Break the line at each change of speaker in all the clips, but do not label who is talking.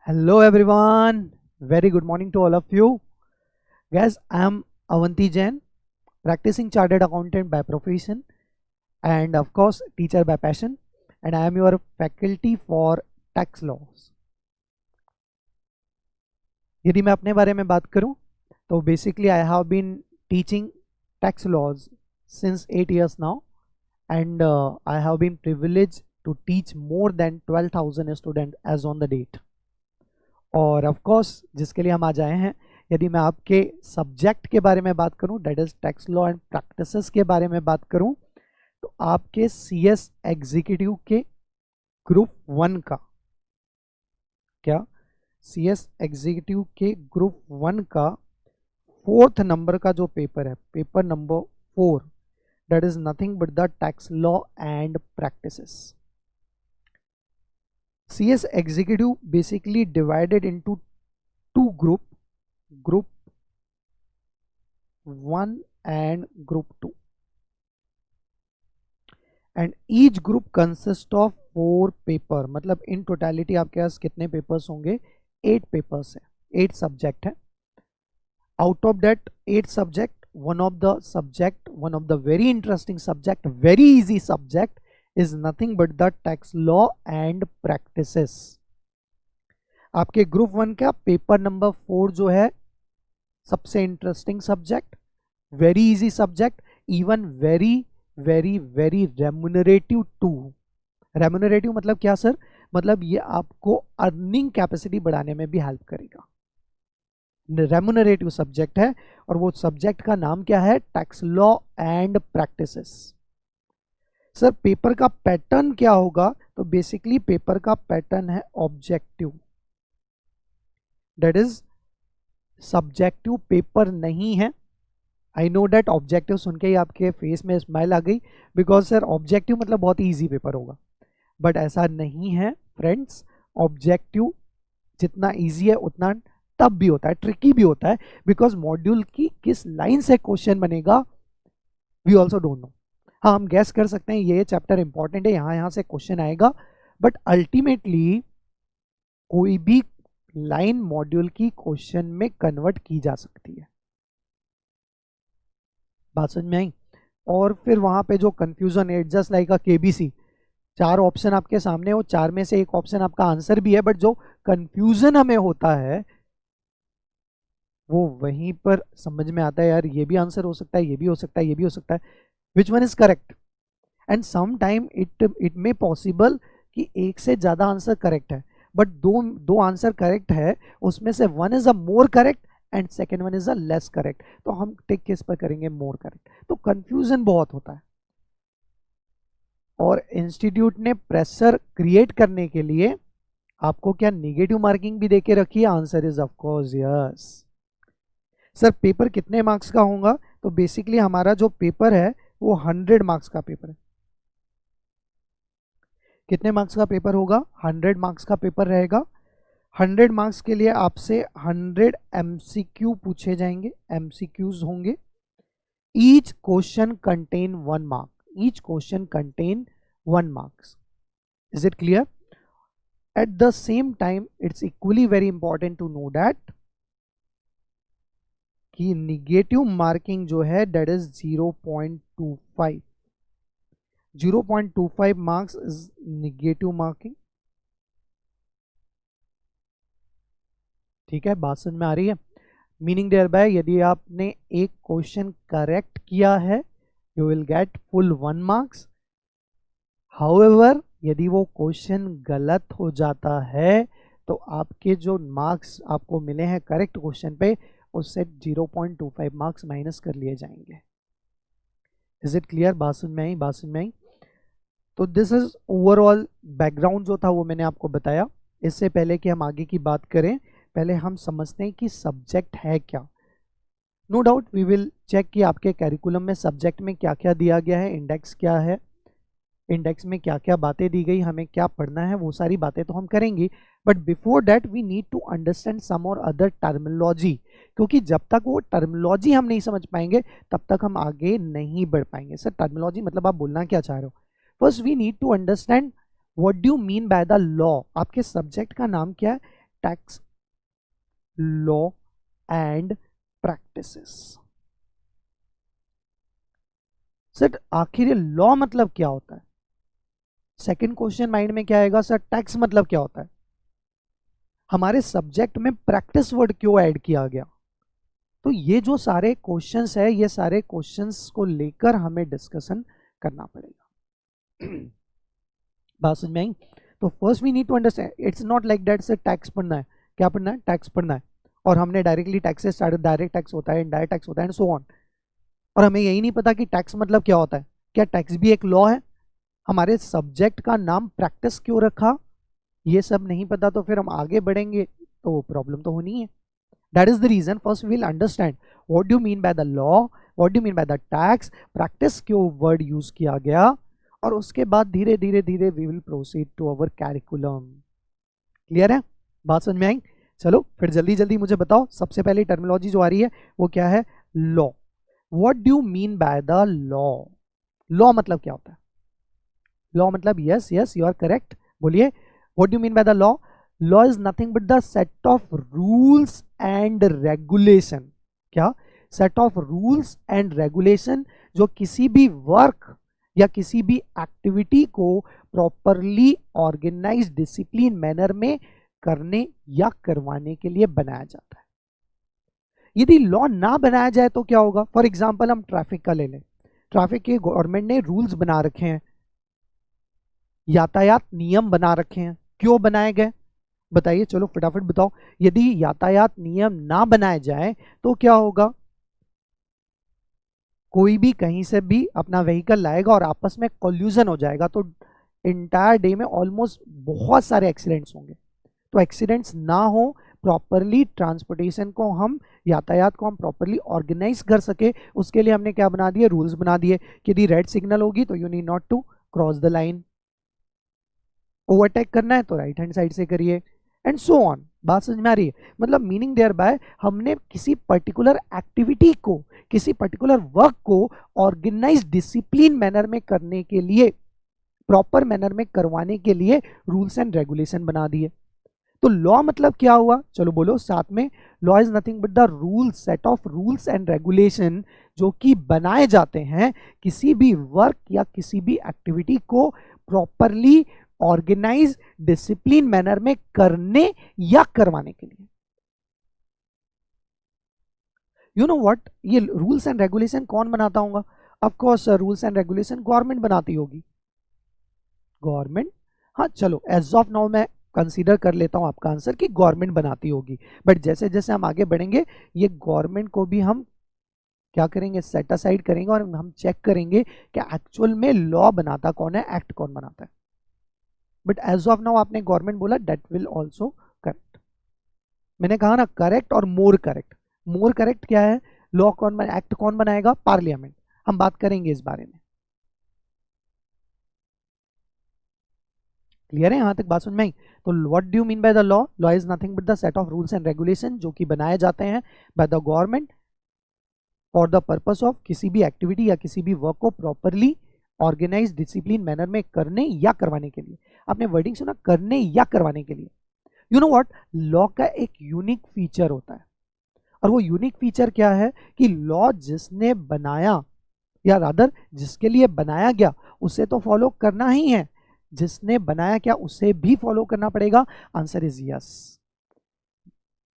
Hello everyone, very good morning to all of you. Guys, I am Avanti Jain, practicing chartered accountant by profession and of course teacher by passion, and I am your faculty for tax laws. यदि मैं अपने बारे में बात करूं तो basically I have been teaching tax laws since 8 years now, and I have been privileged to teach more than 12,000 students as on the date. और of course जिसके लिए हम आज आए हैं, यदि मैं आपके सब्जेक्ट के बारे में बात करूं, that is tax law and practices के बारे में बात करूं, तो आपके सीएस एग्जीक्यूटिव के ग्रुप 1 का सीएस एग्जीक्यूटिव के ग्रुप 1 का 4th नंबर का जो पेपर है, paper number 4, that is nothing but the tax law and practices. CS executive basically divided into two group 1 and group 2, and each group consists of 4 paper. मतलब in totality आपके पास कितने papers होंगे? 8 papers है, 8 subject है. Out of that 8 subject, one of the very interesting subject, very easy subject is nothing but the tax law and practices. आपके group 1 का paper number 4 जो है सबसे interesting subject, very easy subject, even very very very remunerative too. Remunerative मतलब क्या sir? मतलब ये आपको अर्निंग कैपेसिटी बढ़ाने में भी हेल्प करेगा. रेम्यूनरेटिव सब्जेक्ट है और वो सब्जेक्ट का नाम क्या है? Tax law and practices. Sir paper का पैटर्न क्या होगा? तो बेसिकली पेपर का पैटर्न है objective, that is subjective paper नहीं है. आई नो दैट ऑब्जेक्टिव सुन के ही आपके फेस में स्माइल आ गई, बिकॉज सर ऑब्जेक्टिव मतलब बहुत ही ईजी पेपर होगा, बट ऐसा नहीं है फ्रेंड्स. ऑब्जेक्टिव जितना ईजी है उतना टफ भी होता है, ट्रिकी भी होता है, बिकॉज मॉड्यूल की किस लाइन से क्वेश्चन बनेगा वी ऑल्सो डोंट नो. हाँ, हम गैस कर सकते हैं ये चैप्टर इंपॉर्टेंट है, यहाँ से क्वेश्चन आएगा, बट अल्टीमेटली कोई भी लाइन मॉड्यूल की क्वेश्चन में कन्वर्ट की जा सकती है. बात समझ में आई? और फिर वहां पे जो कंफ्यूजन है, जस्ट लाइक अ केबीसी, 4 ऑप्शन आपके सामने हो, 4 में से एक ऑप्शन आपका आंसर भी है, बट जो कंफ्यूजन हमें होता है वो वहीं पर समझ में आता है, यार ये भी आंसर हो सकता है, ये भी हो सकता है, ये भी हो सकता है, which one is correct. and sometime it may possible कि एक से ज्यादा आंसर करेक्ट है, बट दो आंसर करेक्ट है, उसमें से one is a more correct and second one is a less correct, तो हम टिक किस पर करेंगे? More correct. तो कंफ्यूजन बहुत होता है, और इंस्टीट्यूट ने प्रेशर क्रिएट करने के लिए आपको क्या निगेटिव मार्किंग भी देके रखी है? Answer is of course yes. Sir paper कितने मार्क्स का होगा? तो बेसिकली हमारा जो पेपर है वो 100 मार्क्स का पेपर है. कितने मार्क्स का पेपर होगा? 100 मार्क्स का पेपर रहेगा. 100 मार्क्स के लिए आपसे 100 MCQ पूछे जाएंगे, MCQs होंगे. Each question contain 1 mark, each question contain 1 marks. Is it clear? At the same time it's equally very important to know that कि निगेटिव मार्किंग जो है that is 0.25. 0.25 marks is negative marking. ठीक है, बात समझ में आ रही है? मीनिंग देयर बाय यदि आपने एक क्वेश्चन करेक्ट किया है you will get full 1 marks. However यदि वो क्वेश्चन गलत हो जाता है तो आपके जो मार्क्स आपको मिले हैं करेक्ट क्वेश्चन पे, उससे 0.25 मार्क्स माइनस कर लिए जाएंगे. Is it clear? बात समझ में आई? बात समझ में आई? तो दिस इज ओवरऑल बैकग्राउंड जो था वो मैंने आपको बताया. इससे पहले कि हम आगे की बात करें, पहले हम समझते हैं कि सब्जेक्ट है क्या. No doubt we will check कि आपके कैरिकुलम में सब्जेक्ट में क्या क्या दिया गया है, इंडेक्स क्या है, इंडेक्स में क्या क्या बातें दी गई, हमें क्या पढ़ना है, वो सारी बातें तो हम करेंगे. But before that we need to understand some और अदर टर्मिनोलॉजी, क्योंकि जब तक वो टर्मिनोलॉजी हम नहीं समझ पाएंगे तब तक हम आगे नहीं बढ़ पाएंगे. सर टर्मिनोलॉजी मतलब आप बोलना क्या चाह रहे हो? First we need to understand what do you mean by the law. आपके सब्जेक्ट का नाम क्या है? Tax law and practices. Sir आखिर लॉ मतलब क्या होता है? सेकंड क्वेश्चन माइंड में क्या आएगा, सर टैक्स मतलब क्या होता है? हमारे सब्जेक्ट में प्रैक्टिस वर्ड क्यों ऐड किया गया? तो ये जो सारे क्वेश्चंस है, ये सारे क्वेश्चंस को लेकर हमें डिस्कशन करना पड़ेगा। बात समझ में आई? तो first we need to understand, it's not like that से टैक्स पढ़ना है, क्या पढ़ना है, टैक्स पढ़ना है, और हमने डायरेक्टली टैक्स से स्टार्ट, डायरेक्ट टैक्स होता है, इनडायरेक्ट टैक्स होता है एंड सो ऑन, और हमें यही नहीं पता कि टैक्स मतलब क्या होता है। क्या टैक्स भी एक लॉ है? हमारे सब्जेक्ट का नाम प्रैक्टिस क्यों रखा, ये सब नहीं पता, तो फिर हम आगे बढ़ेंगे तो प्रॉब्लम तो होनी है। That is the reason first we will understand what do you mean by the law, what do you mean by the tax, practice क्यों word use किया गया, और उसके बाद धीरे धीरे धीरे we will proceed to our curriculum। Clear है? बात समझ में आई? चलो फिर जल्दी जल्दी मुझे बताओ, सबसे पहले टर्मिनोलॉजी जो आ रही है वो क्या है, law. What do you mean by the law? Law मतलब क्या होता है? लॉ मतलब yes yes you are correct, बोलिए। What do you mean by the law? Law is nothing but the set of rules and regulation। क्या? set of rules and regulation जो किसी भी वर्क या किसी भी एक्टिविटी को प्रॉपरली ऑर्गेनाइज डिसिप्लिन मैनर में करने या करवाने के लिए बनाया जाता है। यदि लॉ ना बनाया जाए तो क्या होगा? फॉर एग्जाम्पल हम ट्रैफिक का ले लें। ट्रैफिक के गवर्नमेंट ने रूल्स बना रखे हैं, यातायात नियम बना रखे हैं, क्यों बनाए गए बताइए, चलो फटाफट बताओ। यदि यातायात नियम ना बनाए जाए तो क्या होगा? कोई भी कहीं से भी अपना व्हीकल लाएगा और आपस में कोल्यूजन हो जाएगा, तो इंटायर डे में ऑलमोस्ट बहुत सारे एक्सीडेंट्स होंगे। तो एक्सीडेंट्स ना हो, प्रॉपरली ट्रांसपोर्टेशन को हम, यातायात को हम प्रॉपरली ऑर्गेनाइज कर सके, उसके लिए हमने क्या बना दिए, रूल्स बना दिए कि यदि रेड सिग्नल होगी तो you need not to cross the line, overtake करना है तो राइट हैंड साइड से करिए एंड सो ऑन। बात समझ में आ रही है? मतलब मीनिंग देयर बाय हमने किसी पर्टिकुलर एक्टिविटी को, किसी पर्टिकुलर वर्क को ऑर्गेनाइज डिसिप्लिन मैनर में करने के लिए, प्रॉपर मैनर में करवाने के लिए रूल्स एंड रेगुलेशन बना दिए। तो लॉ मतलब क्या हुआ, चलो बोलो साथ में। Law is nothing but the rule, set of rules and regulation जो कि बनाए जाते हैं किसी भी वर्क या किसी भी एक्टिविटी को प्रॉपरली ऑर्गेनाइज डिसिप्लिन मैनर में करने या करवाने के लिए। यू नो व्हाट, ये रूल्स एंड रेगुलेशन कौन बनाता होगा? Of course rules and regulation government बनाती होगी, गवर्नमेंट। हाँ चलो एज ऑफ नाउ मैं कंसीडर कर लेता हूं आपका आंसर कि गवर्नमेंट बनाती होगी, बट जैसे जैसे हम आगे बढ़ेंगे ये गवर्नमेंट को भी हम क्या करेंगे, सेट असाइड करेंगे और हम चेक करेंगे कि एक्चुअल में लॉ बनाता कौन है, एक्ट कौन बनाता है। बट एज ऑफ नाउ आपने गवर्नमेंट बोला, दैट विल ऑल्सो करेक्ट। मैंने कहा ना करेक्ट और मोर करेक्ट। मोर करेक्ट क्या है, लॉ कौन बना, एक्ट कौन बनाएगा, पार्लियामेंट। हम बात करेंगे इस बारे में। क्लियर है? यहां तक बात समझ में आई? तो what do you mean by the law? Law is nothing but the set of rules and regulation जो कि बनाए जाते हैं bye the government for the purpose of किसी भी एक्टिविटी या किसी भी वर्क को प्रॉपरली ऑर्गेनाइज डिसिप्लिन मैनर में करने या करवाने के लिए। आपने वर्डिंग सुना, करने या करवाने के लिए। यू नो व्हाट, लॉ का एक यूनिक फीचर होता है, और वो यूनिक फीचर क्या है कि लॉ जिसने बनाया या रादर जिसके लिए बनाया गया उसे तो फॉलो करना ही है, जिसने बनाया क्या उसे भी फॉलो करना पड़ेगा। Answer is yes.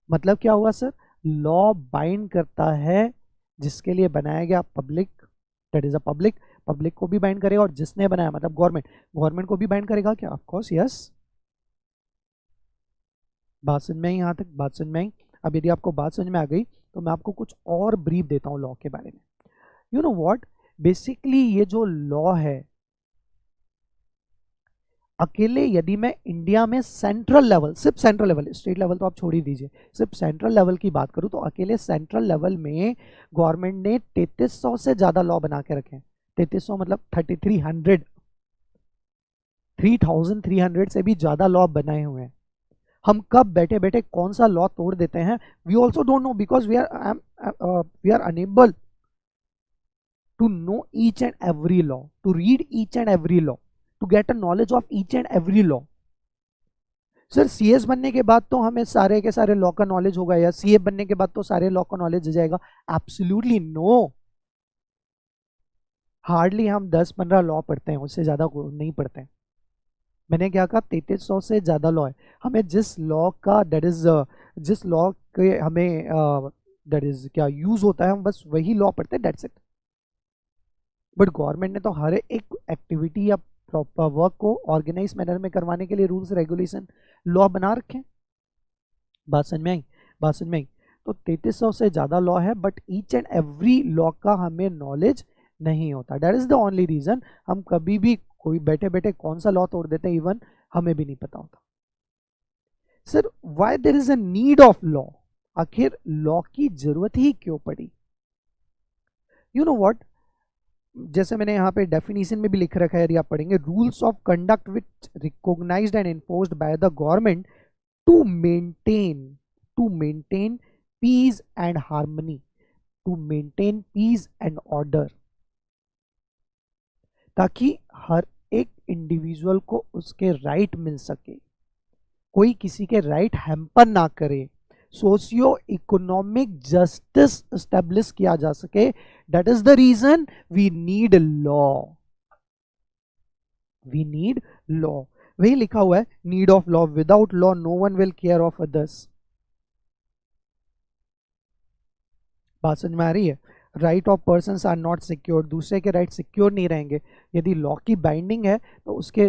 मतलब क्या हुआ सर, लॉ बाइंड करता है जिसके लिए बनाया गया, public, that is a public, public को भी बाइंड करेगा, और जिसने बनाया मतलब गवर्नमेंट, गवर्नमेंट को भी बाइंड करेगा क्या, ऑफ कोर्स यस। बात समझ में आई? यहां तक बात समझ में आई? अब यदि आपको बात समझ में आ गई तो मैं आपको कुछ और ब्रीफ देता हूं लॉ के बारे में। यू नो व्हाट, बेसिकली ये जो लॉ है, अकेले यदि मैं इंडिया में सेंट्रल लेवल, सिर्फ सेंट्रल लेवल, स्टेट लेवल तो आप छोड़ ही दीजिए, सिर्फ सेंट्रल लेवल की बात करूं तो अकेले सेंट्रल लेवल में गवर्नमेंट ने 3300 से ज्यादा लॉ बना के रखे हैं। 3300 मतलब 3300, 3300 से भी ज्यादा लॉ बनाए हुए हैं। हम कब बैठे बैठे कौन सा लॉ तोड़ देते हैं, we also don't know, because we are unable to know each and every law, to read each and every law, to get a knowledge of each and every law. Sir CS बनने के बाद तो हमें सारे के सारे law का knowledge होगा, या सीए बनने के बाद तो सारे लॉ का नॉलेज हो जाएगा? Absolutely no. हार्डली हम 10-15 लॉ पढ़ते हैं, उससे ज़्यादा नहीं पढ़ते हैं। मैंने क्या कहा, 3300 से ज़्यादा लॉ है। हमें जिस लॉ का दैट इज जिस लॉ के हमें दैट इज क्या यूज होता है, हम बस वही लॉ पढ़ते हैं, दैट्स इट। बट गवर्नमेंट ने तो हर एक एक्टिविटी या प्रॉपर वर्क को ऑर्गेनाइज मैनर में करवाने के लिए रूल्स रेगुलेशन लॉ बना रखे हैं। बात समझ में आई? बात समझ में आई? तो 3300 से ज़्यादा लॉ है, but each and every law का हमें नॉलेज नहीं होता। That is the only reason हम कभी भी कोई बैठे बैठे कौन सा लॉ तोड़ देते हैं, इवन हमें भी नहीं पता होता। Sir why there is a need of law? आखिर लॉ की जरूरत ही क्यों पड़ी? यू नो व्हाट, जैसे मैंने यहाँ पे डेफिनेशन में भी लिख रखा है, यदि आप पढ़ेंगे, rules of conduct which recognised and enforced by the government to maintain peace and harmony, to maintain peace and order, ताकि हर एक इंडिविजुअल को उसके राइट मिल सके, कोई किसी के राइट हैम्पर ना करे, सोशियो इकोनॉमिक जस्टिस एस्टेब्लिश किया जा सके। That is the reason we need law. We need law, वही लिखा हुआ है, need of law. Without law no one will care of others. बात समझ में आ रही है? Right of persons are not secure, दूसरे के राइट सिक्योर नहीं रहेंगे। यदि लॉ की बाइंडिंग है तो उसके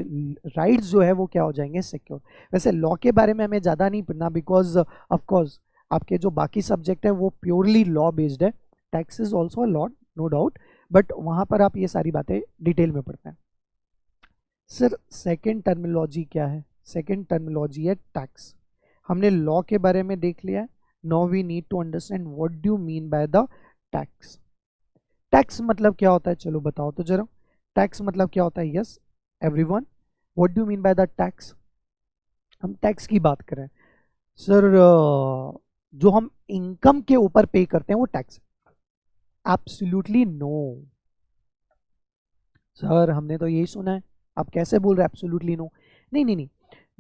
राइट्स जो है वो क्या हो जाएंगे, सिक्योर। वैसे लॉ के बारे में हमें ज़्यादा नहीं पढ़ना, बिकॉज ऑफकोर्स आपके जो बाकी सब्जेक्ट है वो प्योरली लॉ बेस्ड है। Tax is also a law, no doubt, but वहाँ पर आप ये सारी बातें डिटेल में पढ़ते हैं। सर सेकेंड टर्मिनोलॉजी क्या है? सेकेंड टर्मिनोलॉजी है टैक्स। हमने लॉ के बारे में देख लिया है। Now we need to understand what do you mean by the tax. Tax मतलब क्या होता है, चलो बताओ तो जरा। टैक्स मतलब क्या होता है? Yes everyone, what do you mean by the tax? हम टैक्स की बात करें सर, जो हम इनकम के ऊपर पे करते हैं वो टैक्स? एब्सोल्युटली नो सर, हमने तो यही सुना है। आप कैसे बोल रहे हैं एब्सोल्युटली नो? नहीं नहीं नहीं,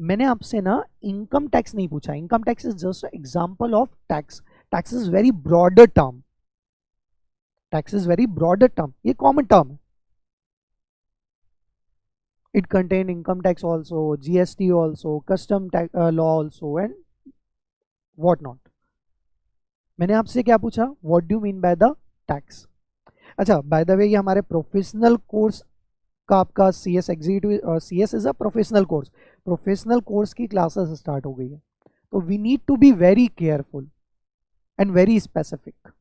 मैंने आपसे ना इनकम टैक्स नहीं पूछा। Income tax is just example of tax. Tax is very broader term. Tax is very broader term, ये कॉमन टर्म है। It contain income tax also, GST also, custom law also and what not. मैंने आपसे क्या पूछा? What do mean by the tax? अच्छा, by the way ये हमारे professional course का आपका CS executive, CS is a professional course, professional course की क्लासेस स्टार्ट हो गई है। तो we need to be very careful and very specific.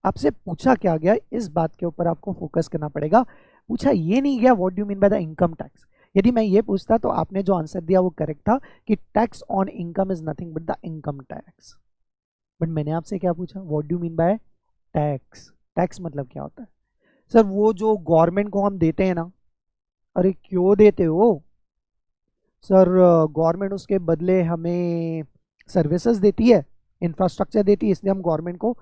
आपसे पूछा क्या गया, इस बात के ऊपर आपको फोकस करना पड़ेगा। पूछा ये नहीं गया what do mean by the income tax. यदि मैं ये पूछता तो आपने जो आंसर दिया वो करेक्ट था कि tax on income is nothing but the income tax. But मैंने आपसे क्या पूछा? What do mean by tax? Tax मतलब क्या होता है? सर वो जो गवर्नमेंट को हम देते हैं ना। अरे क्यों देते हो सर? गवर्नमेंट उसके बदले हमें सर्विसेज देती है, इंफ्रास्ट्रक्चर देती है, इसलिए हम गवर्नमेंट को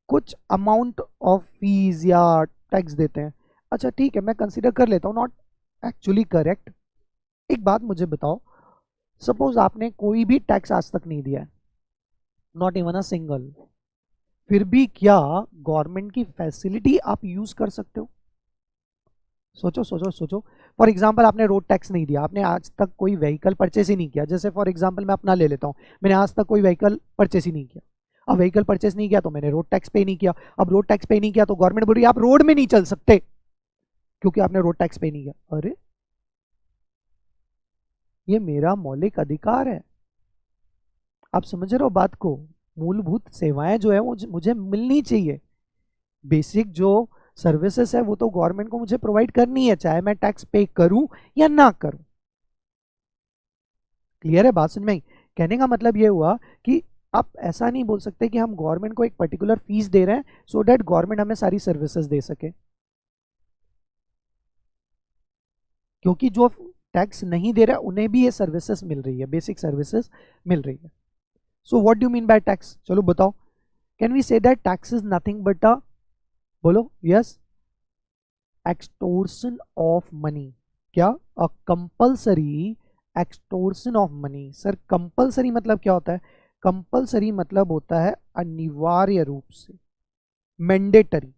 कुछ अमाउंट ऑफ फीस या टैक्स देते हैं। अच्छा ठीक है, मैं कंसीडर कर लेता हूँ, नॉट एक्चुअली करेक्ट। एक बात मुझे बताओ, सपोज आपने कोई भी टैक्स आज तक नहीं दिया है, नॉट इवन अ सिंगल, फिर भी क्या गवर्नमेंट की फैसिलिटी आप यूज कर सकते हो? सोचो सोचो सोचो। फॉर एग्जाम्पल आपने रोड टैक्स नहीं दिया, आपने आज तक कोई व्हीकल परचेस ही नहीं किया। जैसे फॉर एग्जाम्पल मैं अपना ले लेता हूँ, मैंने आज तक कोई व्हीकल परचेस ही नहीं किया। अब व्हीकल परचेस नहीं किया तो मैंने रोड टैक्स पे नहीं किया। अब रोड टैक्स पे नहीं किया तो गवर्नमेंट बोल रही है आप रोड में नहीं चल सकते क्योंकि आपने रोड टैक्स पे नहीं किया। अरे ये मेरा मौलिक अधिकार है। आप समझ रहे हो बात को? मूलभूत सेवाएं जो है वो मुझे मिलनी चाहिए। बेसिक जो सर्विसेज है वो तो गवर्नमेंट को मुझे प्रोवाइड करनी है, चाहे मैं टैक्स पे करूं या ना करूं। क्लियर है बात समझ में? कहने का मतलब ये हुआ कि आप ऐसा नहीं बोल सकते कि हम गवर्नमेंट को एक पर्टिकुलर फीस दे रहे हैं सो दैट गवर्नमेंट हमें सारी सर्विसेज दे सके, क्योंकि जो टैक्स नहीं दे रहा है उन्हें भी ये सर्विसेज मिल रही है, बेसिक सर्विसेज मिल रही है। So what do mean by tax? चलो बताओ। Can we say that tax is nothing but a, बोलो यस, एक्सटोर्शन ऑफ मनी। क्या? A compulsory extortion of money. Sir compulsory मतलब क्या होता है? कंपलसरी मतलब होता है अनिवार्य रूप से, मैंडेटरी।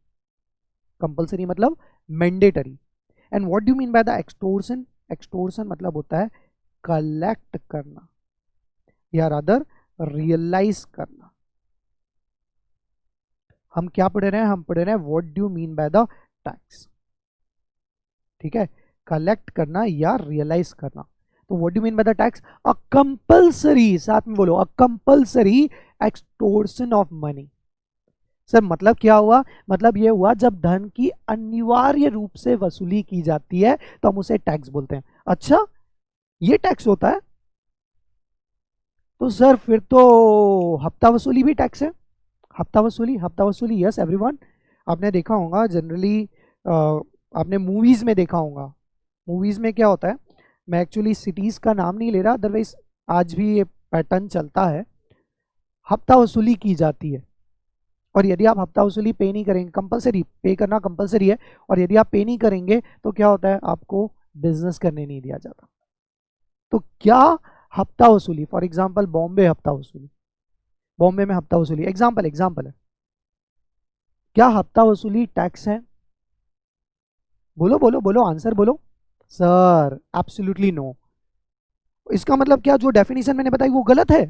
कंपलसरी मतलब mandatory. And what do mean by the extortion? Extortion मतलब होता है कलेक्ट करना या रादर रियलाइज करना। हम क्या पढ़ रहे हैं? हम पढ़ रहे हैं what do mean by the tax. ठीक है, कलेक्ट करना या रियलाइज करना। तो what do mean by the tax? A compulsory, साथ में बोलो, a compulsory extortion of money. Sir मतलब क्या हुआ? मतलब ये हुआ जब धन की अनिवार्य रूप से वसूली की जाती है तो हम उसे टैक्स बोलते हैं। अच्छा, ये टैक्स होता है? तो सर फिर तो हफ्ता वसूली भी टैक्स है। हफ्ता वसूली, हफ्ता वसूली, यस एवरीवन। आपने देखा होगा जनरली, आपने मूवीज में देखा होगा। मूवीज में क्या होता है, मैं एक्चुअली सिटीज का नाम नहीं ले रहा, अदरवाइज आज भी ये पैटर्न चलता है। हफ्ता वसूली की जाती है और यदि आप हफ्ता वसूली पे नहीं करेंगे, कंपलसरी पे करना कंपलसरी है, और यदि आप पे नहीं करेंगे तो क्या होता है, आपको बिजनेस करने नहीं दिया जाता। तो क्या हफ्ता वसूली, फॉर एग्जांपल बॉम्बे हफ्ता वसूली, बॉम्बे में हफ्ता वसूली एग्जांपल एग्जांपल है, क्या हफ्ता वसूली टैक्स है? बोलो बोलो बोलो, आंसर बोलो। Sir absolutely no. इसका मतलब क्या जो डेफिनेशन मैंने बताई वो गलत है?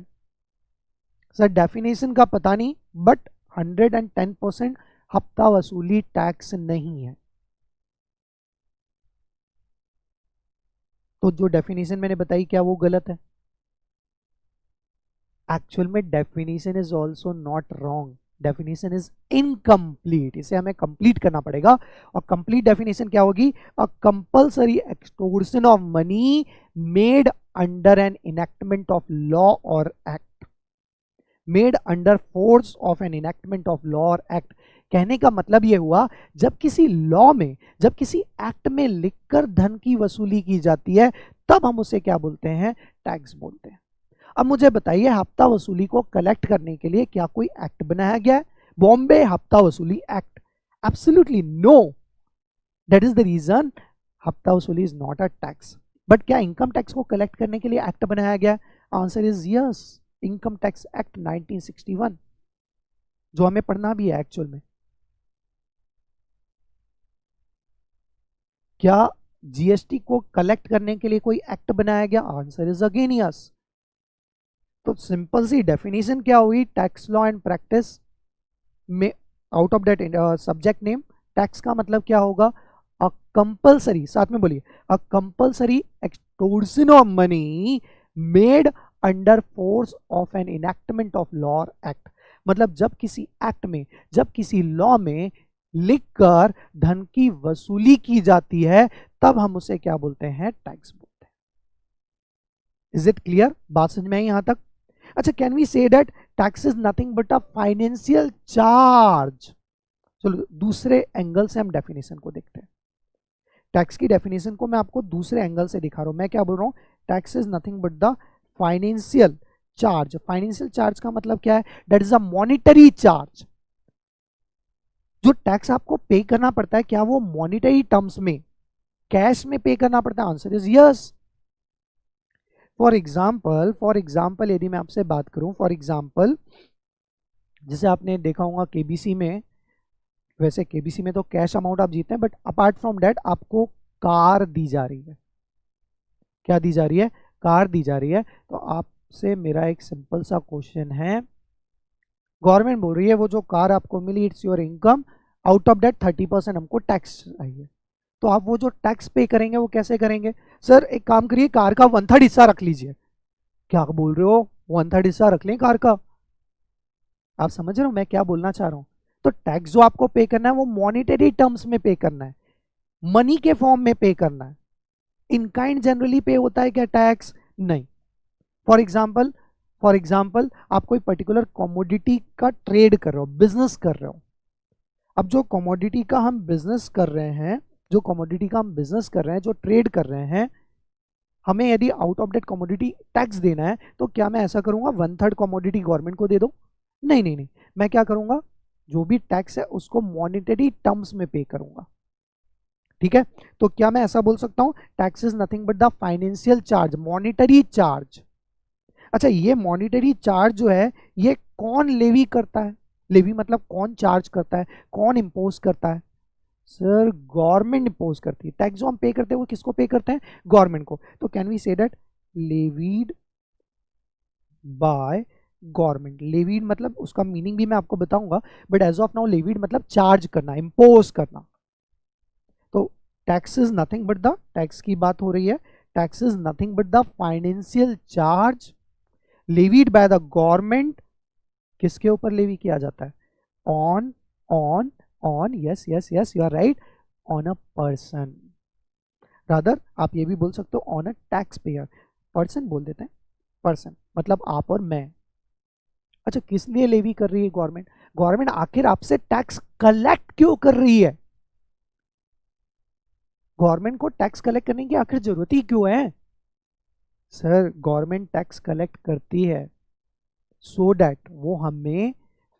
सर डेफिनेशन का पता नहीं, बट 110% हफ्ता वसूली टैक्स नहीं है। तो जो डेफिनेशन मैंने बताई क्या वो गलत है? एक्चुअल में definition is also not wrong, definition is incomplete. इसे हमें कंप्लीट करना पड़ेगा। और कंप्लीट डेफिनेशन क्या होगी? A compulsory extortion of money made under an enactment of law और act. Made under force of an enactment of law और act. कहने का मतलब यह हुआ जब किसी लॉ में, जब किसी एक्ट में लिखकर धन की वसूली की जाती है तब हम उसे क्या बोलते हैं? टैक्स बोलते हैं। अब मुझे बताइए, हफ्ता वसूली को कलेक्ट करने के लिए क्या कोई एक्ट बनाया गया है? बॉम्बे हफ्ता वसूली act? Absolutely no. That is the reason हफ्ता वसूली is not a tax. But क्या इनकम टैक्स को कलेक्ट करने के लिए एक्ट बनाया गया? Answer is yes, income tax act 1961, जो हमें पढ़ना भी है एक्चुअल में। क्या जीएसटी को कलेक्ट करने के लिए कोई एक्ट बनाया गया? Answer is again yes. तो सिंपल सी डेफिनेशन क्या हुई? टैक्स लॉ एंड प्रैक्टिस में out of that subject name, tax का मतलब क्या होगा? अ कंपल्सरी, साथ में बोलिए, a compulsory extortion of money made under force of an enactment of law और एक्ट। मतलब जब किसी एक्ट में, जब किसी लॉ में लिखकर धन की वसूली की जाती है तब हम उसे क्या बोलते हैं? टैक्स बोलते हैं। Is it clear? बात समझ में आई यहां तक? अच्छा, can we say that tax is nothing but a financial charge? चलो दूसरे एंगल से हम डेफिनेशन को देखते हैं। टैक्स की डेफिनेशन को मैं आपको दूसरे एंगल से दिखा रहा हूं। मैं क्या बोल रहा हूं? Tax is nothing but the financial charge. Financial charge का मतलब क्या है? That is a monetary charge. जो टैक्स आपको पे करना पड़ता है, क्या वो मॉनिटरी टर्म्स में, कैश में पे करना पड़ता है? Answer is yes. For example यदि मैं आपसे बात करूं, फॉर एग्जाम्पल जैसे आपने देखा होगा केबीसी में, वैसे केबीसी में तो कैश अमाउंट आप जीते हैं, बट अपार्ट फ्रॉम दैट आपको कार दी जा रही है। क्या दी जा रही है? कार दी जा रही है। तो आपसे मेरा एक सिंपल सा क्वेश्चन है, गवर्नमेंट बोल रही है वो जो कार आपको मिली it's your income, out of that 30% हमको टैक्स चाहिए। तो आप वो जो टैक्स पे करेंगे वो कैसे करेंगे? सर एक काम करिए, कार का 1/3 हिस्सा रख लीजिए। क्या बोल रहे हो? 1/3 हिस्सा रख लें कार का? आप समझ रहे हो मैं क्या बोलना चाह रहा हूं? तो टैक्स जो आपको पे करना है वो मॉनिटरी टर्म्स में पे करना है, मनी के फॉर्म में पे करना है। इन काइंड जनरली पे होता है क्या टैक्स? नहीं। फॉर एग्जाम्पल, आप कोई पर्टिकुलर कमोडिटी का ट्रेड कर रहे हो, बिजनेस कर रहे हो। अब जो कमोडिटी का हम बिजनेस कर रहे हैं, जो कमोडिटी का हम बिजनेस कर रहे हैं, जो ट्रेड कर रहे हैं, हमें यदि out of that commodity tax देना है तो क्या मैं ऐसा करूंगा 1/3 कमोडिटी गवर्नमेंट को दे दो? नहीं नहीं नहीं, मैं क्या करूंगा, जो भी टैक्स है उसको मॉनिटरी टर्म्स में पे करूंगा। ठीक है, तो क्या मैं ऐसा बोल सकता हूं tax is nothing but the financial charge, monetary charge. अच्छा, ये मॉनिटरी चार्ज जो है ये कौन लेवी करता है? लेवी मतलब कौन चार्ज करता है, कौन इम्पोज करता है? सर गवर्नमेंट इम्पोज करती है। टैक्स जो हम पे करते हैं वो किसको पे करते हैं? गवर्नमेंट को। तो can we say that levied by government. Levied मतलब उसका मीनिंग भी मैं आपको बताऊंगा, but as of now levied मतलब चार्ज करना, इम्पोज करना। तो tax is nothing but the, tax की बात हो रही है, tax is nothing but the financial charge levied by the government. किसके ऊपर लेवी किया जाता है? On on on, yes yes yes you are right, on a person. Rather आप ये भी बोल सकते हो on a tax payer. Person बोल देते हैं, पर्सन मतलब आप और मैं। अच्छा, किस लिए लेवी कर रही है गवर्नमेंट? गवर्नमेंट आखिर आपसे टैक्स कलेक्ट क्यों कर रही है? गवर्नमेंट को टैक्स कलेक्ट करने की आखिर जरूरत ही क्यों है? सर गवर्नमेंट टैक्स कलेक्ट करती है सो दैट वो हमें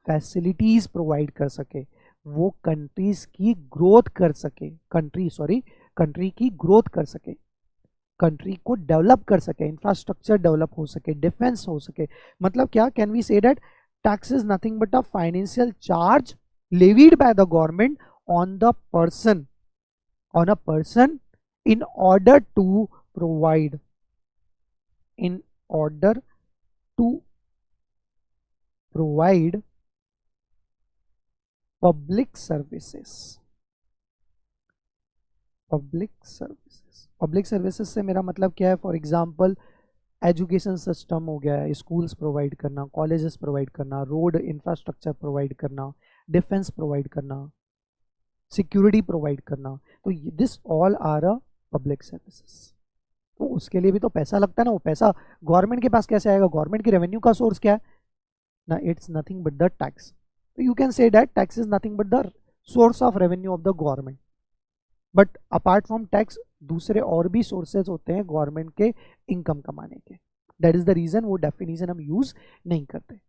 फैसिलिटीज प्रोवाइड कर सके, वो कंट्रीज की ग्रोथ कर सके, कंट्री की ग्रोथ कर सके, कंट्री को डेवलप कर सके, इंफ्रास्ट्रक्चर डेवलप हो सके, डिफेंस हो सके। मतलब क्या, can we say that tax is nothing but a financial charge levied by the government on the person, on a person in order to provide, in order to provide public services, public services। public services से मेरा मतलब क्या है? For example education system हो गया, schools provide करना, colleges provide करना, road infrastructure provide करना, डिफेंस प्रोवाइड करना, सिक्योरिटी प्रोवाइड करना। तो this all are a public services. तो उसके लिए भी तो पैसा लगता है ना, वो पैसा गवर्नमेंट के पास कैसे आएगा? गवर्नमेंट की रेवेन्यू का सोर्स क्या है ना? It's nothing but the tax. तो you can say that tax is nothing but the source of revenue of the government. But apart from tax दूसरे और भी सोर्सेज होते हैं गवर्नमेंट के इनकम कमाने के। दैट इज द रीजन वो डेफिनेशन हम यूज नहीं करते।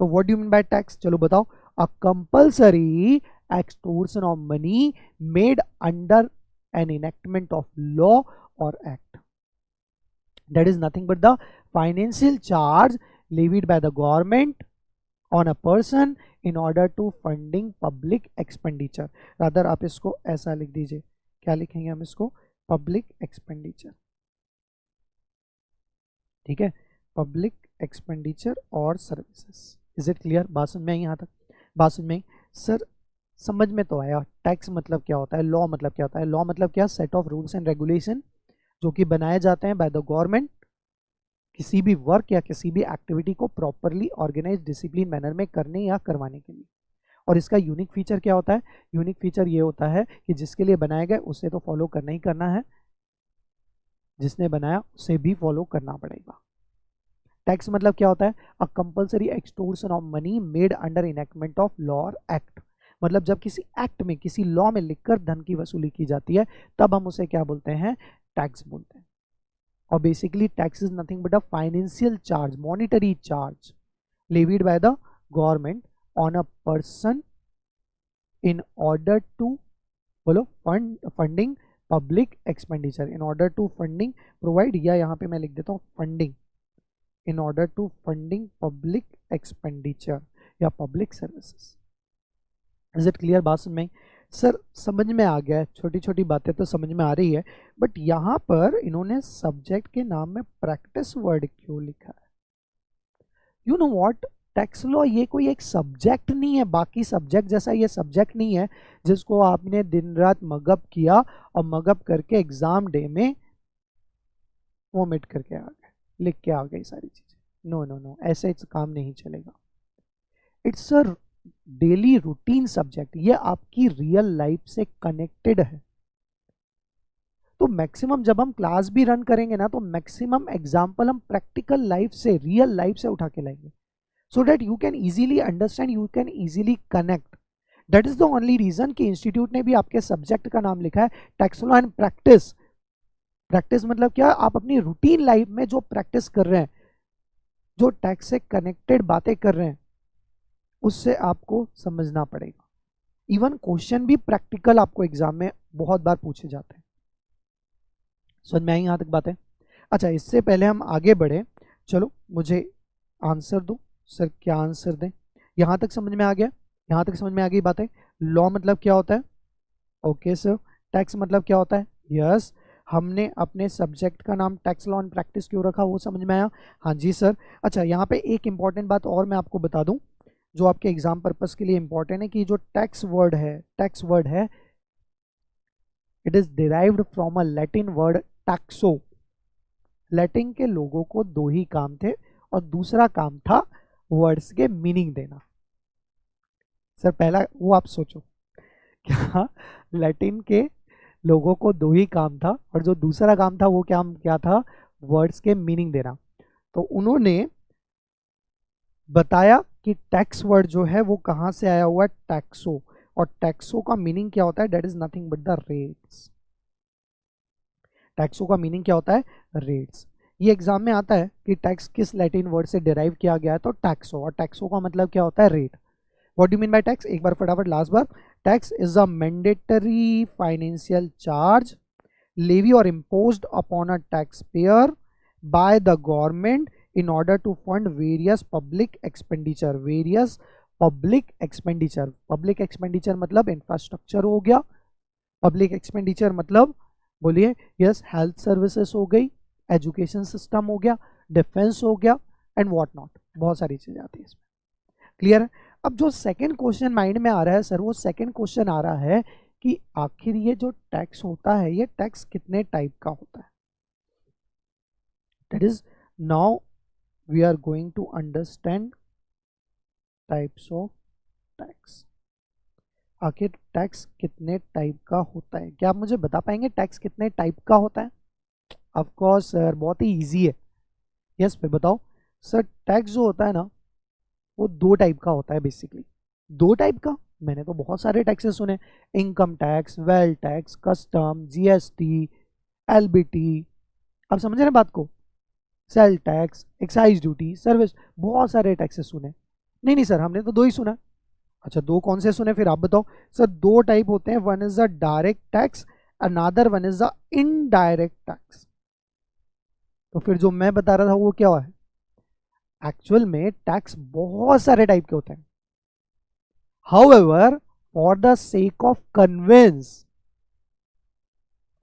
तो what do you mean by tax? चलो बताओ। अ compulsory extortion of money made under an enactment of law or act, that is nothing but the financial charge levied by the government on a person in order to funding public expenditure। Rather आप इसको ऐसा लिख दीजिए, क्या लिखेंगे हम इसको? Public expenditure. ठीक है, पब्लिक एक्सपेंडिचर और सर्विसेज। Is it clear? बात समझ में आई यहाँ तक? बात समझ में आई? सर समझ में तो आया टैक्स मतलब क्या होता है, लॉ मतलब क्या होता है। लॉ मतलब क्या? Set of rules and regulation जो कि बनाए जाते हैं बाय द गवर्नमेंट किसी भी वर्क या किसी भी एक्टिविटी को प्रॉपरली ऑर्गेनाइज डिसिप्लिन मैनर में करने या करवाने के लिए। और इसका यूनिक फीचर क्या होता है? यूनिक फीचर ये होता है कि जिसके लिए बनाया गया उसे तो फॉलो करना ही करना है, जिसने बनाया उसे भी फॉलो करना पड़ेगा। टैक्स मतलब क्या होता है? A compulsory extortion of money made under enactment of law और एक्ट। मतलब जब किसी एक्ट में, किसी लॉ में लिखकर धन की वसूली की जाती है तब हम उसे क्या बोलते हैं? टैक्स बोलते हैं। और basically tax is nothing but a financial charge, monetary charge levied by the government on a person in order to, बोलो, funding public expenditure, in order to funding provide, या यहाँ पे मैं लिख देता हूँ funding, in order to funding public expenditure या public services। Is it clear? बात समझ में? सर समझ में आ गया है, छोटी छोटी बातें तो समझ में आ रही है, बट यहाँ पर इन्होंने सब्जेक्ट के नाम में प्रैक्टिस वर्ड क्यों लिखा है? You know what, tax law ये कोई एक सब्जेक्ट नहीं है, बाकी सब्जेक्ट जैसा ये सब्जेक्ट नहीं है जिसको आपने दिन रात मगअप किया और मगअप करके एग्जाम डे में वोमिट करके आ गए, लिख के आ गई सारी चीजें। नो नो नो, ऐसे काम नहीं चलेगा। It's a daily routine subject, ये आपकी रियल लाइफ से कनेक्टेड है। तो मैक्सिमम जब हम क्लास भी रन करेंगे ना तो मैक्सिमम एग्जाम्पल हम प्रैक्टिकल लाइफ से, रियल लाइफ से उठा के लाएंगे, so that you can easily understand, you can easily connect. That is the only reason कि इंस्टीट्यूट ने भी आपके सब्जेक्ट का नाम लिखा है tax law and practice. Practice मतलब क्या? आप अपनी रूटीन लाइफ में जो प्रैक्टिस कर रहे हैं, जो टैक्स से कनेक्टेड बातें कर रहे हैं, उससे आपको समझना पड़ेगा। इवन क्वेश्चन भी प्रैक्टिकल आपको एग्जाम में बहुत बार पूछे जाते हैं। समझ में आई यहाँ तक बात है? अच्छा, इससे पहले हम आगे बढ़े, चलो मुझे आंसर दो सर, क्या आंसर दें? यहाँ तक समझ में आ गया? यहाँ तक समझ में आ गई बात है? लॉ मतलब क्या होता है? Okay sir. टैक्स मतलब क्या होता है? यस। हमने अपने सब्जेक्ट का नाम टैक्स लॉ एंड प्रैक्टिस क्यों रखा, वो समझ में आया? हाँ जी सर। अच्छा, यहाँ पे एक इंपॉर्टेंट बात और मैं आपको बता दूं जो आपके एग्जाम पर्पस के लिए इंपॉर्टेंट है, कि जो टैक्स वर्ड है it is derived from a Latin word टैक्सो। Latin के लोगों को दो ही काम थे और दूसरा काम था वर्ड्स के मीनिंग देना। सर पहला वो आप सोचो, क्या लैटिन के लोगों को दो ही काम था और जो दूसरा काम था वो क्या था? वर्ड्स के मीनिंग देना। तो उन्होंने बताया कि टैक्स वर्ड जो है वो कहाँ से आया हुआ है? टैक्सो। और टैक्सो का मीनिंग क्या होता है? That is nothing but the rates. टैक्सो का मीनिंग क्या होता है? रेट्स। ये एग्जाम में आता है कि टैक्स किस लैटिन वर्ड से डिराइव किया गया है, तो टैक्सो। और टैक्सो का मतलब क्या होता है? Rate. What do mean by tax? एक बार फटाफट लास्ट बार। Tax is a mandatory financial charge levy और imposed upon a taxpayer by the government in order to fund various public expenditure। various public expenditure, public expenditure मतलब infrastructure हो गया, public expenditure मतलब बोलिए? यस, हेल्थ सर्विसेज हो गई, education system हो गया, डिफेंस हो गया एंड व्हाट नॉट, बहुत सारी चीजें आती है इसमें। क्लियर है? अब जो सेकंड क्वेश्चन माइंड में आ रहा है सर, वो सेकंड क्वेश्चन आ रहा है कि आखिर ये जो टैक्स होता है, ये टैक्स कितने टाइप का होता है? That is now we are going to understand types of tax. आखिर टैक्स कितने टाइप का होता है? क्या आप मुझे बता पाएंगे टैक्स कितने टाइप का होता है? ऑफ कोर्स सर, बहुत ही इजी है। यस, फिर बताओ सर। टैक्स जो होता है ना, वो दो टाइप का होता है बेसिकली। दो टाइप का? मैंने तो बहुत सारे टैक्सेस सुने, income tax, wealth tax, custom, GST, LBT. आप समझ रहे हैं बात को? Sale tax, excise duty, service, बहुत सारे टैक्सेस सुने। नहीं नहीं सर, हमने तो दो ही सुना। अच्छा, दो कौन से सुने फिर आप बताओ? सर दो टाइप होते हैं, one is the direct tax, another one is the indirect tax. तो फिर जो मैं बता रहा था वो क्या है? एक्चुअल में टैक्स बहुत सारे टाइप के होते हैं। However, for the sake of convince,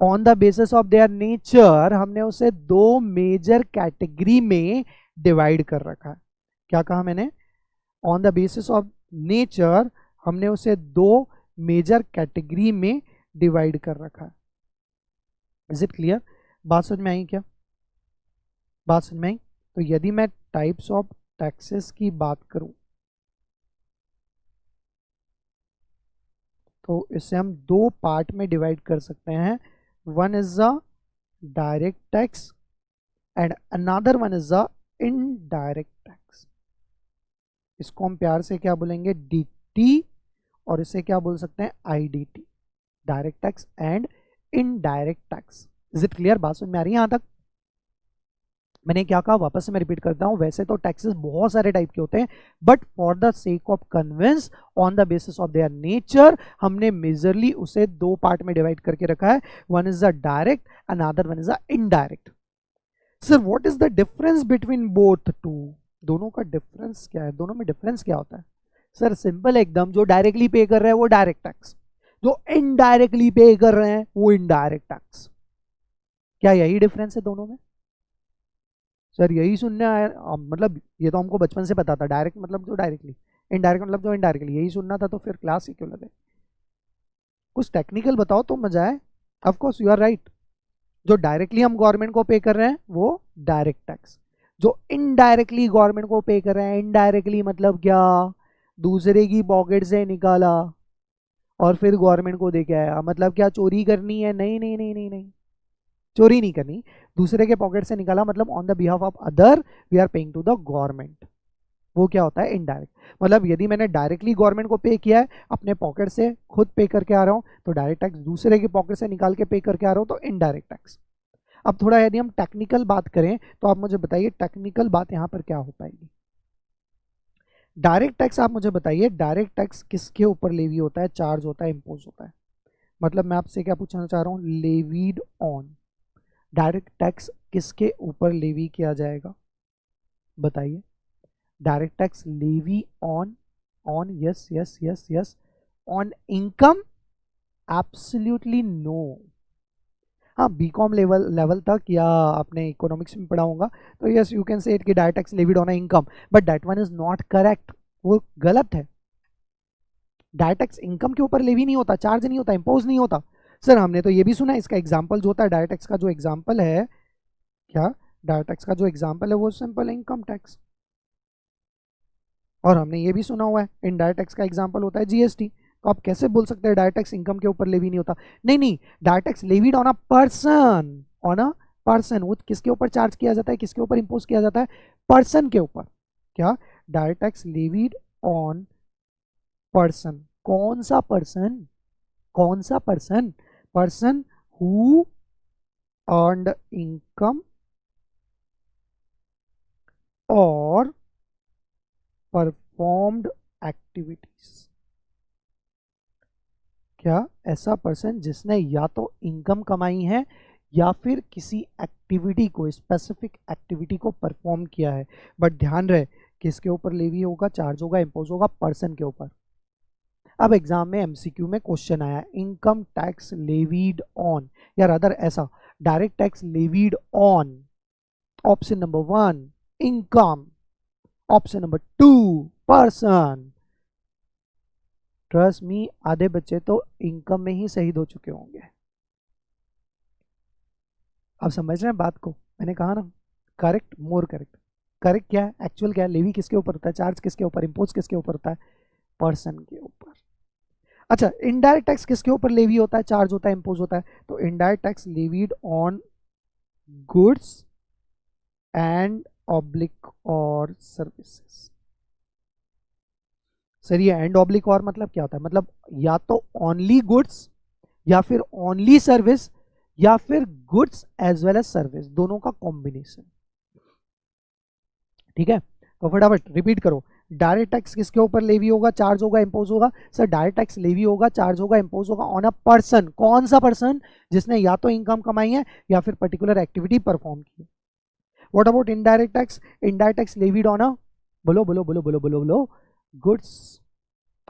on the basis of their nature, हमने उसे दो मेजर कैटेगरी में डिवाइड कर रखा है। क्या कहा मैंने? On the basis of nature हमने उसे दो मेजर कैटेगरी में डिवाइड कर रखा है। Is it clear? बात समझ में आई क्या? बात समझ में आई? तो यदि मैं टाइप्स ऑफ टैक्सेस की बात करूं तो इसे हम दो पार्ट में डिवाइड कर सकते हैं। One is the direct tax and another one is the indirect tax. इसको हम प्यार से क्या बोलेंगे? डीटी। और इसे क्या बोल सकते हैं? IDT, direct tax and indirect tax. Is it clear? बात समझ में आ रही है? यहां तक मैंने क्या कहा, वापस से मैं रिपीट करता हूं। वैसे तो टैक्सेस बहुत सारे टाइप के होते हैं, but for the sake of convince, on the basis of their nature, हमने मेजरली उसे दो पार्ट में डिवाइड करके रखा है। One is the direct, another one is the indirect. Sir what is the difference between both two? दोनों का difference क्या है? दोनों में डिफरेंस क्या होता है? सर सिंपल एकदम, जो डायरेक्टली पे कर रहे हैं वो डायरेक्ट टैक्स, जो इनडायरेक्टली पे कर रहे हैं वो इनडायरेक्ट टैक्स। क्या यही डिफरेंस है दोनों में? सर यही सुनने आया, मतलब ये तो हमको बचपन से पता था, डायरेक्ट मतलब जो डायरेक्टली, इनडायरेक्ट मतलब जो इनडायरेक्टली, यही सुनना था, तो फिर क्लास ही क्यों लगे? कुछ टेक्निकल बताओ तो मजा आए। Of course you are right, जो डायरेक्टली हम गवर्नमेंट को पे कर रहे हैं वो डायरेक्ट टैक्स, जो इनडायरेक्टली गवर्नमेंट को पे कर रहे हैं, इनडायरेक्टली मतलब क्या? दूसरे की पॉकेट से निकाला और फिर गवर्नमेंट को दे के आया। मतलब क्या चोरी करनी है? नहीं नहीं नहीं नहीं नहीं, चोरी नहीं करनी। दूसरे के पॉकेट से निकाला मतलब on the behalf of other we are paying to the government. वो क्या होता है? इनडायरेक्ट। मतलब यदि मैंने डायरेक्टली गवर्नमेंट को पे किया है, अपने पॉकेट से खुद पे करके आ रहा हूं, तो डायरेक्ट टैक्स। दूसरे के पॉकेट से निकाल के पे करके आ रहा हूं, तो इनडायरेक्ट टैक्स। अब थोड़ा यदि हम टेक्निकल बात करें तो आप मुझे बताइए टेक्निकल बात यहां पर क्या हो पाएगी? डायरेक्ट टैक्स आप मुझे बताइए, डायरेक्ट टैक्स किसके ऊपर लेवी होता है, चार्ज होता है, इम्पोज होता है? मतलब मैं आपसे क्या पूछना चाह रहा हूँ, लेवीड ऑन, डायरेक्ट टैक्स किसके ऊपर लेवी किया जाएगा, बताइए? Direct tax levy on, on, yes yes yes yes, on income, absolutely no. हाँ, बीकॉम लेवल तक या आपने इकोनॉमिक्स में पढ़ा होगा तो yes you can say it कि direct tax levied on income, but that one is not correct, वो गलत है। डायरेक्ट टैक्स इनकम के ऊपर लेवी नहीं होता, चार्ज नहीं होता, इम्पोज नहीं होता। सर हमने तो ये भी सुना है, इसका एग्जाम्पल जो होता है डायरेक्ट टैक्स का, जो एग्जाम्पल है क्या, डायरेक्ट टैक्स का जो एग्जाम्पल है वो सिंपल इनकम टैक्स। और हमने ये भी सुना हुआ है इनडायरेक्ट टैक्स का एग्जाम्पल होता है जीएसटी। तो आप कैसे बोल सकते हैं डायरेक्ट टैक्स इनकम के ऊपर लेवी नहीं होता? नहीं नहीं, direct tax levied on a person, on a person, वो किसके ऊपर चार्ज किया जाता है, किसके ऊपर इंपोज किया जाता है, पर्सन के ऊपर। क्या, direct tax levied on person, कौन सा पर्सन, कौन सा person, person who earned income और परफॉर्म्ड एक्टिविटीज। क्या, ऐसा पर्सन जिसने या तो इनकम कमाई है या फिर किसी एक्टिविटी को, स्पेसिफिक एक्टिविटी को परफॉर्म किया है। बट ध्यान रहे किसके ऊपर लेवी होगा, चार्ज होगा, इम्पोज होगा, पर्सन के ऊपर। अब एग्जाम में एमसीक्यू में क्वेश्चन आया इनकम टैक्स लेवीड ऑन, या रादर ऐसा, direct tax levied on, option number 1 income, option number 2 person. Trust me, आधे बच्चे तो इनकम में ही शहीद हो चुके होंगे। आप समझ रहे हैं बात को, मैंने कहा ना, करेक्ट, मोर करेक्ट। करेक्ट क्या है, एक्चुअल क्या है, लेवी किसके ऊपर होता है, चार्ज किसके ऊपर, इम्पोज किसके ऊपर होता है, पर्सन के ऊपर। अच्छा, इनडायरेक्ट टैक्स किसके ऊपर लेवी होता है, चार्ज होता है, इम्पोज होता है? तो indirect tax levied on goods and oblique or services. Sir ये एंड ऑब्लिक और मतलब क्या होता है, मतलब या तो ओनली गुड्स या फिर ओनली सर्विस या फिर goods as well as service, दोनों का कॉम्बिनेशन। ठीक है, तो फटाफट रिपीट करो, डायरेक्ट टैक्स किसके ऊपर लेवी होगा, चार्ज होगा, इम्पोज होगा? सर डायरेक्ट टैक्स लेवी होगा, चार्ज होगा, इम्पोज होगा ऑन अ पर्सन, कौन सा पर्सन, जिसने या तो इनकम कमाई है या फिर पर्टिकुलर एक्टिविटी परफॉर्म की है। What about indirect tax, indirect tax levied on a, बोलो बोलो बोलो बोलो बोलो बोलो, goods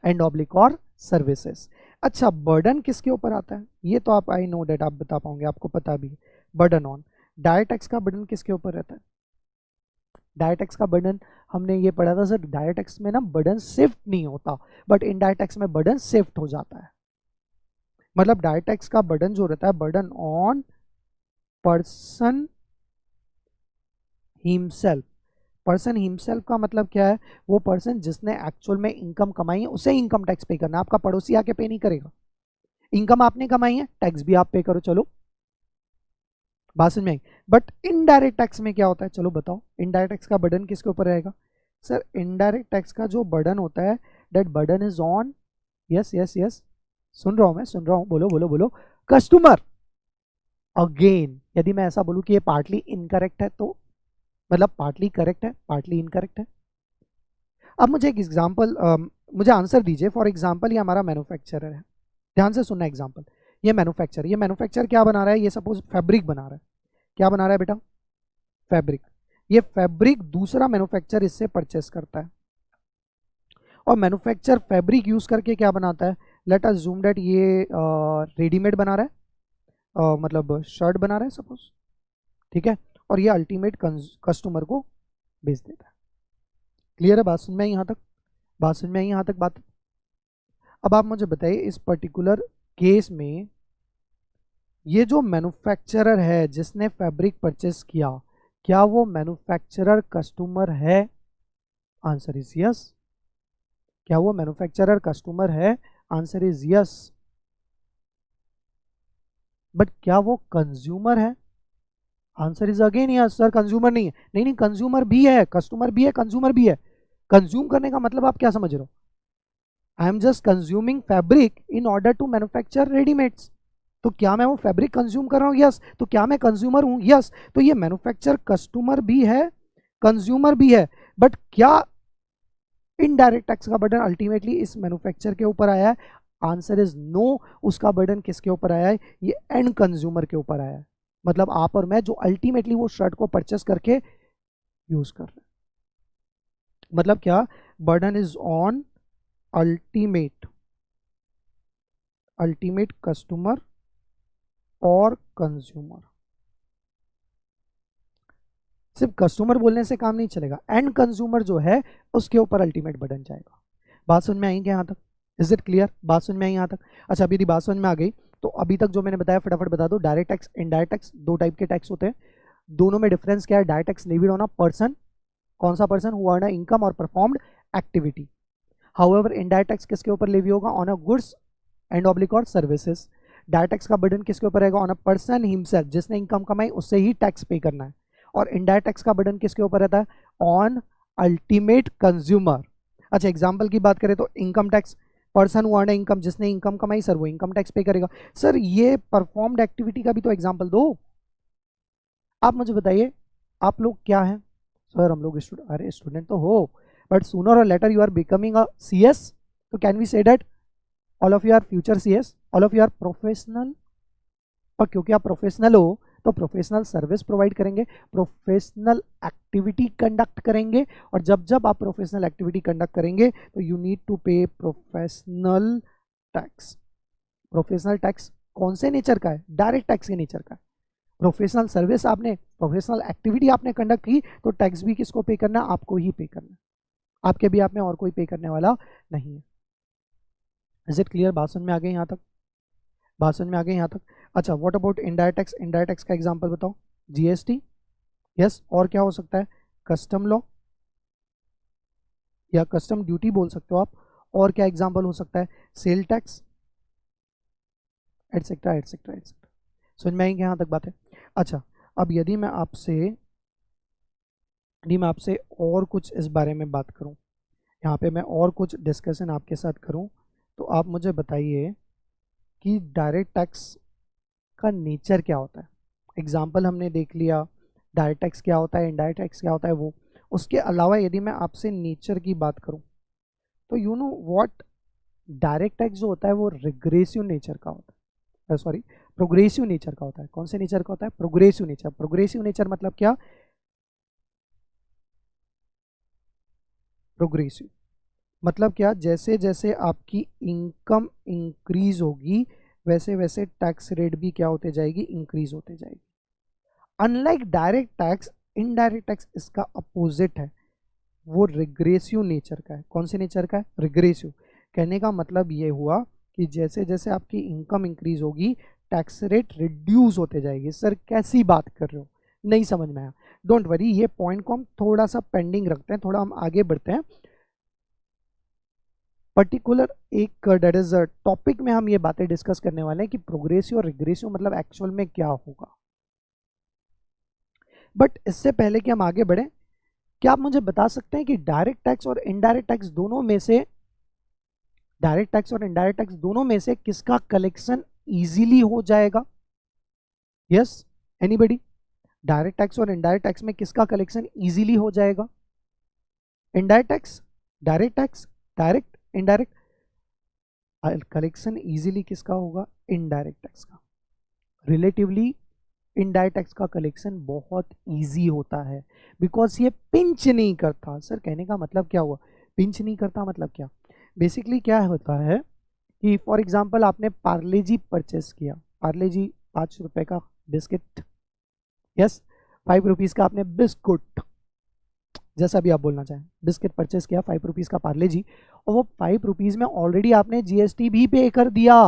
and oblique or services. अच्छा, बर्डन किसके ऊपर आता है, ये तो आप आई नो डेट आप बता पाओगे, आपको पता भी है, बर्डन ऑन। डायरेक्ट टैक्स का बर्डन किसके ऊपर रहता है, डायरेक्ट टैक्स का बर्डन हमने ये पढ़ा था सर, डायरेक्ट टैक्स में ना बर्डन शिफ्ट नहीं होता, बट इनडायरेक्ट टैक्स में बर्डन शिफ्ट हो जाता है। मतलब डायरेक्ट टैक्स का बर्डन जो रहता है, burden on person himself. Person himself का मतलब क्या है, वो पर्सन जिसने एक्चुअल में इनकम कमाई है उसे इनकम टैक्स पे करना, आपका पड़ोसी आके पे नहीं करेगा। इनकम आपने कमाई है, टैक्स भी आप पे करो, चलो बात समझ में आई। बट इनडायरेक्ट टैक्स में क्या होता है, चलो बताओ, इनडायरेक्ट टैक्स का बर्डन किसके ऊपर रहेगा? सर इनडायरेक्ट टैक्स का जो बर्डन होता है, that burden is on, yes yes yes, सुन रहा हूं मैं, सुन रहा हूं, बोलो बोलो बोलो, कस्टमर। अगेन यदि मैं ऐसा बोलूं कि ये पार्टली इनकरेक्ट है, तो मतलब पार्टली करेक्ट है, पार्टली इनकरेक्ट है। अब मुझे एक एग्जांपल, मुझे आंसर दीजिए। फॉर एग्जांपल ये हमारा मैन्युफैक्चरर है, ध्यान से सुनना एग्जांपल। ये मैन्युफैक्चर क्या बना रहा है, ये सपोज फैब्रिक बना रहा है। क्या बना रहा है बेटा, फैब्रिक। ये फैब्रिक दूसरा मैन्युफैक्चर इससे परचेस करता है, और मैन्युफैक्चर फैब्रिक यूज करके क्या बनाता है, लेट अस अज्यूम दैट ये रेडीमेड बना रहा है, मतलब शर्ट बना रहा है सपोज, ठीक है, और ये अल्टीमेट कस्टमर को बेच देता है। क्लियर है बात, समझ में आई यहाँ तक, बात समझ में आई यहाँ तक बात? अब आप मुझे बताइए इस पर्टिकुलर केस में ये जो मैन्युफैक्चरर है जिसने फैब्रिक परचेस किया, क्या वो मैन्युफैक्चरर कस्टमर है? Answer is yes. क्या वो मैन्युफैक्चरर कस्टमर है? Answer is yes. बट क्या वो कंज्यूमर है? Answer is again yes. Sir consumer नहीं है, नहीं नहीं, कंज्यूमर भी है, कस्टमर भी है, कंज्यूमर भी है। कंज्यूम करने का मतलब आप क्या समझ रहे हो? I am just consuming fabric in order to manufacture readymades. तो क्या मैं वो फैब्रिक कंज्यूम कर रहा हूँ? यस। तो क्या मैं कंज्यूमर हूँ? यस। तो ये मैन्युफैक्चर कस्टमर भी है, कंज्यूमर भी है। बट क्या इनडायरेक्ट टैक्स का बर्डन अल्टीमेटली इस मैन्युफैक्चर के ऊपर आया है? Answer is no. उसका बर्डन किसके ऊपर आया है? ये एंड कंज्यूमर के ऊपर आया है, मतलब आप और मैं जो अल्टीमेटली वो शर्ट को परचेस करके यूज कर रहे हैं। मतलब क्या? Burden is on ultimate customer और कंज्यूमर। सिर्फ कस्टमर बोलने से काम नहीं चलेगा, एंड कंज्यूमर जो है उसके ऊपर अल्टीमेट बर्डन जाएगा। बात समझ में आई क्या यहाँ तक? Is it clear? बात समझ में आई यहाँ तक? अच्छा, अभी यदि बात समझ में आ गई तो अभी तक जो मैंने बताया फटाफट बता दो। डायरेक्ट टैक्स, इनडायरेक्ट टैक्स, दो टाइप के टैक्स होते हैं। दोनों में डिफरेंस क्या है? Direct tax levied on a person, कौन सा पर्सन? हु अर्न इनकम और performed activity. However indirect tax किसके ऊपर लेवी होगा? On a goods and oblique or services. Direct tax का बर्डन किसके ऊपर रहेगा? ऑन अ पर्सन हिमसेल्फ, जिसने इनकम कमाई उससे ही टैक्स पे करना है। और इनडायरेक्ट टैक्स का बर्डन किसके ऊपर रहता है? On ultimate consumer. अच्छा, एग्जांपल की बात करें तो income tax, person who earn income, जिसने इनकम कमाई सर वो इनकम टैक्स पे करेगा। सर ये परफॉर्म्ड एक्टिविटी का भी तो एग्जांपल दो। आप मुझे बताइए, आप लोग क्या हैं? सर हम लोग अरे स्टूडेंट तो हो, but sooner or later you are becoming a CS. तो can we say that all of you are future CS, all of you are professional. और क्योंकि आप प्रोफेशनल हो तो प्रोफेशनल सर्विस प्रोवाइड करेंगे, प्रोफेशनल एक्टिविटी कंडक्ट करेंगे। और जब जब आप प्रोफेशनल एक्टिविटी कंडक्ट करेंगे तो यू नीड टू पे प्रोफेशनल टैक्स। प्रोफेशनल टैक्स कौन से नेचर का है? डायरेक्ट टैक्स के नेचर का है। प्रोफेशनल सर्विस आपने, प्रोफेशनल एक्टिविटी आपने कंडक्ट की तो टैक्स भी किसको पे करना? आपको ही पे करना। आपके भी आप में और कोई पे करने वाला नहीं है। Is it clear? बात समझ में आ गई यहाँ तक? बात समझ में आ गई यहाँ तक? अच्छा, what about indirect tax? Indirect tax का एग्जांपल बताओ। जीएसटी, यस, और क्या हो सकता है? कस्टम लॉ या कस्टम ड्यूटी बोल सकते हो आप। और क्या एग्जांपल हो सकता है? Sale tax, etcetera etcetera etcetera. समझ में आएंगे यहाँ तक बातें? अच्छा, अब यदि मैं आपसे और कुछ इस बारे में बात करूं, यहाँ पे मैं और कुछ डिस्कशन आपके साथ करूं, तो आप मुझे बताइए कि डायरेक्ट टैक्स का नेचर क्या होता है। एग्जाम्पल हमने देख लिया, डायरेक्ट टैक्स क्या होता है, इनडायरेक्ट टैक्स क्या होता है वो। उसके अलावा यदि मैं आपसे नेचर की बात करूं तो you know what, direct tax जो होता है वो रिग्रेसिव नेचर का होता है, सॉरी प्रोग्रेसिव नेचर का होता है। कौन से नेचर का होता है? Progressive nature. प्रोग्रेसिव नेचर मतलब क्या? प्रोग्रेसिव मतलब क्या? जैसे जैसे आपकी इनकम इंक्रीज होगी वैसे वैसे टैक्स रेट भी क्या होते जाएगी? इंक्रीज होते जाएगी। Unlike direct tax, indirect tax इसका अपोजिट है, वो रिग्रेसिव नेचर का है। कौन से नेचर का है? रिग्रेसिव। कहने का मतलब ये हुआ कि जैसे जैसे आपकी इनकम इंक्रीज होगी टैक्स रेट रिड्यूस होते जाएगी। सर कैसी बात कर रहे हो? नहीं समझ में आया? डोंट वरी, ये पॉइंट को हम थोड़ा सा पेंडिंग रखते हैं, थोड़ा हम आगे बढ़ते हैं। पर्टिकुलर एक डेट इज टॉपिक में हम ये बातें डिस्कस करने वाले हैं कि प्रोग्रेसिव और रिग्रेसिव मतलब एक्चुअल में क्या होगा। बट इससे पहले कि हम आगे बढ़े, क्या आप मुझे बता सकते हैं कि डायरेक्ट टैक्स और इनडायरेक्ट टैक्स दोनों में से किसका कलेक्शन इजीली हो जाएगा? Yes, anybody? डायरेक्ट टैक्स और इनडायरेक्ट टैक्स में किसका कलेक्शन इजीली हो जाएगा? Indirect tax, direct tax, direct, indirect. Collection easily किसका होगा? इनडायरेक्ट टैक्स का। रिलेटिवली इनडायरेक्ट टैक्स का कलेक्शन बहुत इजी होता है बिकॉज ये पिंच नहीं करता। सर कहने का मतलब क्या हुआ? पिंच नहीं करता मतलब क्या? बेसिकली क्या होता है कि फॉर एग्जांपल आपने पार्ले जी परचेस किया, पार्ले जी 5 रुपए का बिस्किट, यस, 5 रुपीज़ का आपने बिस्कुट, जैसा भी आप बोलना चाहें, बिस्किट परचेस किया 5 रुपीज़ का पार्ले जी, और वो 5 रुपीज़ में ऑलरेडी आपने जीएसटी भी पे कर दिया।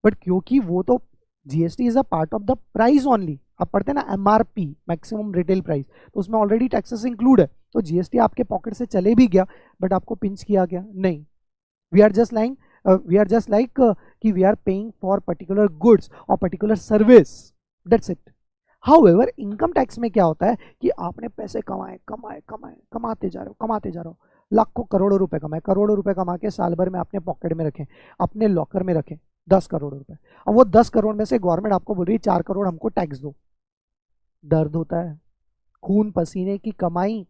बट क्योंकि वो तो GST is a part of the price only, आप पढ़ते हैं ना एमआरपी, मैक्सिमम रिटेल प्राइस, तो उसमें ऑलरेडी टैक्सेस इंक्लूड है, तो जीएसटी आपके पॉकेट से चले भी गया बट आपको पिंच किया गया नहीं। वी आर जस्ट लाइक कि we are paying for particular goods और particular service, that's it. However income tax में क्या होता है कि आपने पैसे कमाते जा रहे हो, लाखों करोड़ों रुपए कमा के साल भर में अपने पॉकेट में रखें, अपने लॉकर में रखें 10 करोड़ रुपए। अब वो 10 करोड़ में से गवर्नमेंट आपको बोल रही है 4 करोड़ हमको टैक्स दो। दर्द होता है, खून पसीने की कमाई,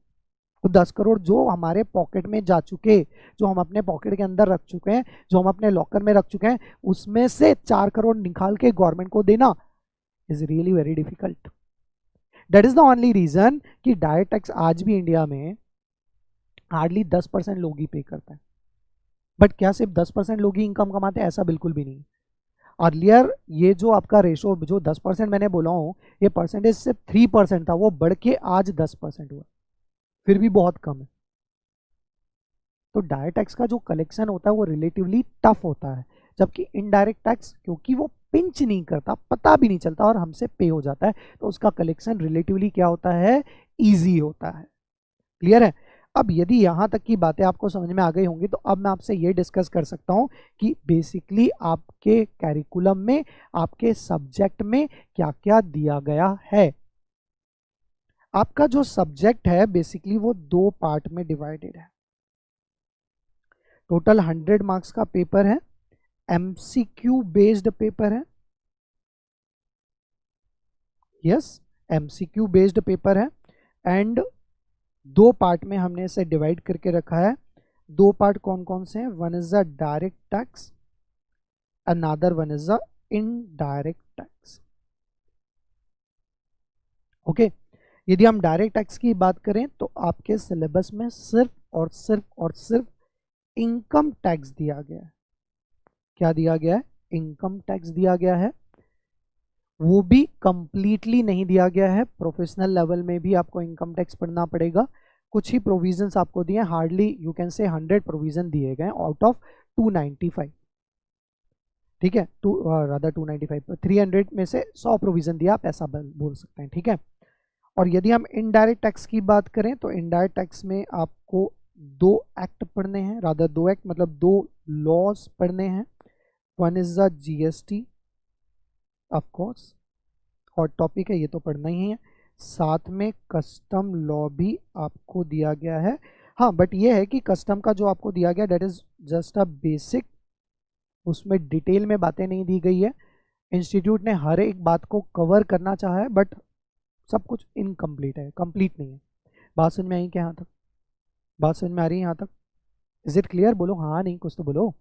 तो 10 करोड़ जो हमारे पॉकेट में जा चुके, जो हम अपने पॉकेट के अंदर रख चुके हैं, जो हम अपने लॉकर में रख चुके हैं, उसमें से 4 करोड़ निकाल के गवर्नमेंट को देना is really very difficult. That is the only reason कि डायरेक्ट टैक्स आज भी इंडिया में हार्डली 10% लोग ही पे करते हैं। बट क्या सिर्फ 10% लोग ही इनकम कमाते हैं? ऐसा बिल्कुल भी नहीं। अर्लियर ये जो आपका रेशो जो 10% मैंने बोला हूँ, ये परसेंटेज सिर्फ 3% था, वो बढ़ के आज 10% हुआ, फिर भी बहुत कम है। तो डायरेक्ट टैक्स का जो कलेक्शन होता है वो रिलेटिवली टफ होता है, जबकि इनडायरेक्ट टैक्स क्योंकि वो पिंच नहीं करता, पता भी नहीं चलता और हमसे पे हो जाता है, तो उसका कलेक्शन रिलेटिवली क्या होता है, ईजी होता है। क्लियर है? अब यदि यहाँ तक की बातें आपको समझ में आ गई होंगी तो अब मैं आपसे ये डिस्कस कर सकता हूँ कि बेसिकली आपके कैरिकुलम में, आपके सब्जेक्ट में क्या क्या दिया गया है। आपका जो सब्जेक्ट है बेसिकली वो 2 पार्ट में डिवाइडेड है। टोटल 100 मार्क्स का पेपर है, एमसीक्यू बेस्ड पेपर है। यस, एमसीक्यू बेस्ड पेपर है एंड 2 पार्ट में हमने इसे डिवाइड करके रखा है। 2 पार्ट कौन कौन से हैं? One is the direct tax, another one is the indirect tax. Okay, यदि हम डायरेक्ट टैक्स की बात करें तो आपके सिलेबस में सिर्फ और सिर्फ और सिर्फ इनकम टैक्स दिया गया है। क्या दिया गया है? इनकम टैक्स दिया गया है। वो भी कंप्लीटली नहीं दिया गया है, प्रोफेशनल लेवल में भी आपको इनकम टैक्स पढ़ना पड़ेगा। कुछ ही प्रोविजंस आपको दिए, हार्डली यू कैन से 100 प्रोविजन दिए गए आउट ऑफ 295। ठीक है, रादर 295, 300 में से 100 प्रोविजन दिया, आप ऐसा बोल सकते हैं। ठीक है, और यदि हम इनडायरेक्ट टैक्स की बात करें तो इनडायरेक्ट टैक्स में आपको 2 एक्ट पढ़ने हैं, रादर 2 एक्ट मतलब 2 लॉज पढ़ने हैं। One is the GST, of course hot topic है, ये तो पढ़ना ही है। साथ में कस्टम लॉ भी आपको दिया गया है। हाँ, बट ये है कि कस्टम का जो आपको दिया गया that is just a basic, उसमें डिटेल में बातें नहीं दी गई है। इंस्टीट्यूट ने हर एक बात को कवर करना चाहा है बट सब कुछ इनकम्प्लीट है, कंप्लीट नहीं है। बात समझ में आई क्या? यहाँ तक बात समझ में आ रही है? यहाँ तक इज इट क्लियर? बोलो हाँ नहीं, कुछ तो बोलो।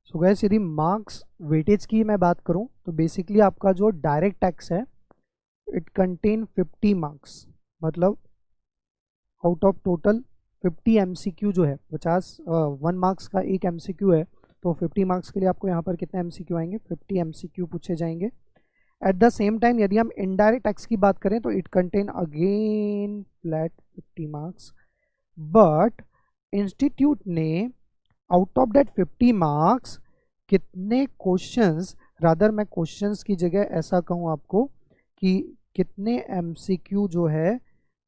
सो गाइस, यदि मार्क्स वेटेज की मैं बात करूं तो बेसिकली आपका जो डायरेक्ट टैक्स है इट कंटेन 50 मार्क्स, मतलब आउट ऑफ टोटल 50 एमसीक्यू जो है, 50 1 मार्क्स का एक एमसीक्यू है, तो 50 मार्क्स के लिए आपको यहाँ पर कितने एमसीक्यू आएंगे? 50 एमसीक्यू पूछे जाएंगे। एट द सेम टाइम यदि हम इनडायरेक्ट टैक्स की बात करें तो it contain again flat 50 marks, but institute ने आउट ऑफ दैट 50 मार्क्स कितने क्वेश्चंस, रादर मैं क्वेश्चंस की जगह ऐसा कहूँ आपको कि कितने एमसीक्यू जो है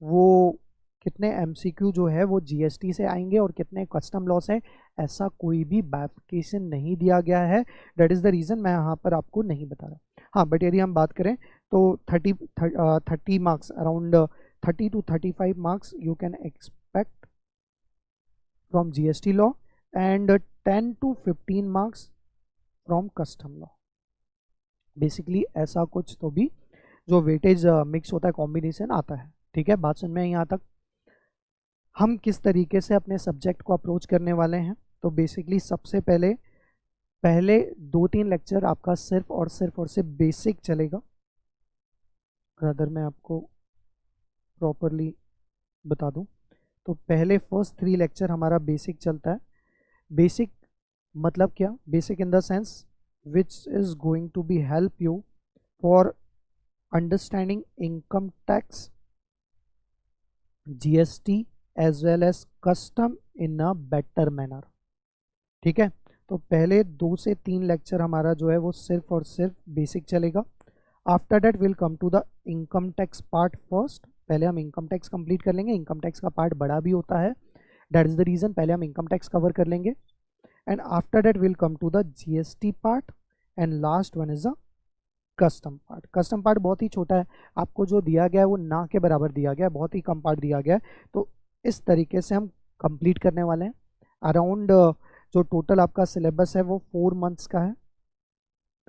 वो, कितने एमसीक्यू जो है वो जीएसटी से आएंगे और कितने कस्टम लॉ से, ऐसा कोई भी बाइफिकेशन नहीं दिया गया है। दैट इज़ द रीज़न मैं यहाँ पर आपको नहीं बता रहा। हाँ, बट यदि हम बात करें तो 30 marks, around 30 to 35 marks you can expect from GST law and 10 to 15 marks from custom law. Basically ऐसा कुछ तो भी जो वेटेज मिक्स होता है, कॉम्बिनेशन आता है। ठीक है, बात सुन में यहाँ तक। हम किस तरीके से अपने सब्जेक्ट को अप्रोच करने वाले हैं, तो बेसिकली सबसे पहले 2-3 लेक्चर आपका सिर्फ और सिर्फ बेसिक चलेगा। रादर मैं आपको प्रॉपरली बता दूं तो पहले फर्स्ट 3 लेक्चर हमारा बेसिक चलता है। बेसिक मतलब क्या? Basic in the sense which is going to be help you for understanding income tax, GST as well as custom in a better manner। ठीक है, तो पहले 2 से 3 लेक्चर हमारा जो है वो सिर्फ और सिर्फ बेसिक चलेगा। After that will come to the income tax part first. पहले हम इनकम टैक्स कंप्लीट कर लेंगे, इनकम टैक्स का पार्ट बड़ा भी होता है, दैट इज द रीज़न पहले हम इनकम टैक्स कवर कर लेंगे। And after that will come to the GST part and last one is the custom part. Custom part बहुत ही छोटा है, आपको जो दिया गया है वो ना के बराबर दिया गया है, बहुत ही कम पार्ट दिया गया है। तो इस तरीके से हम कंप्लीट करने वाले हैं। अराउंड जो टोटल आपका सिलेबस है वो 4 मंथ्स का है।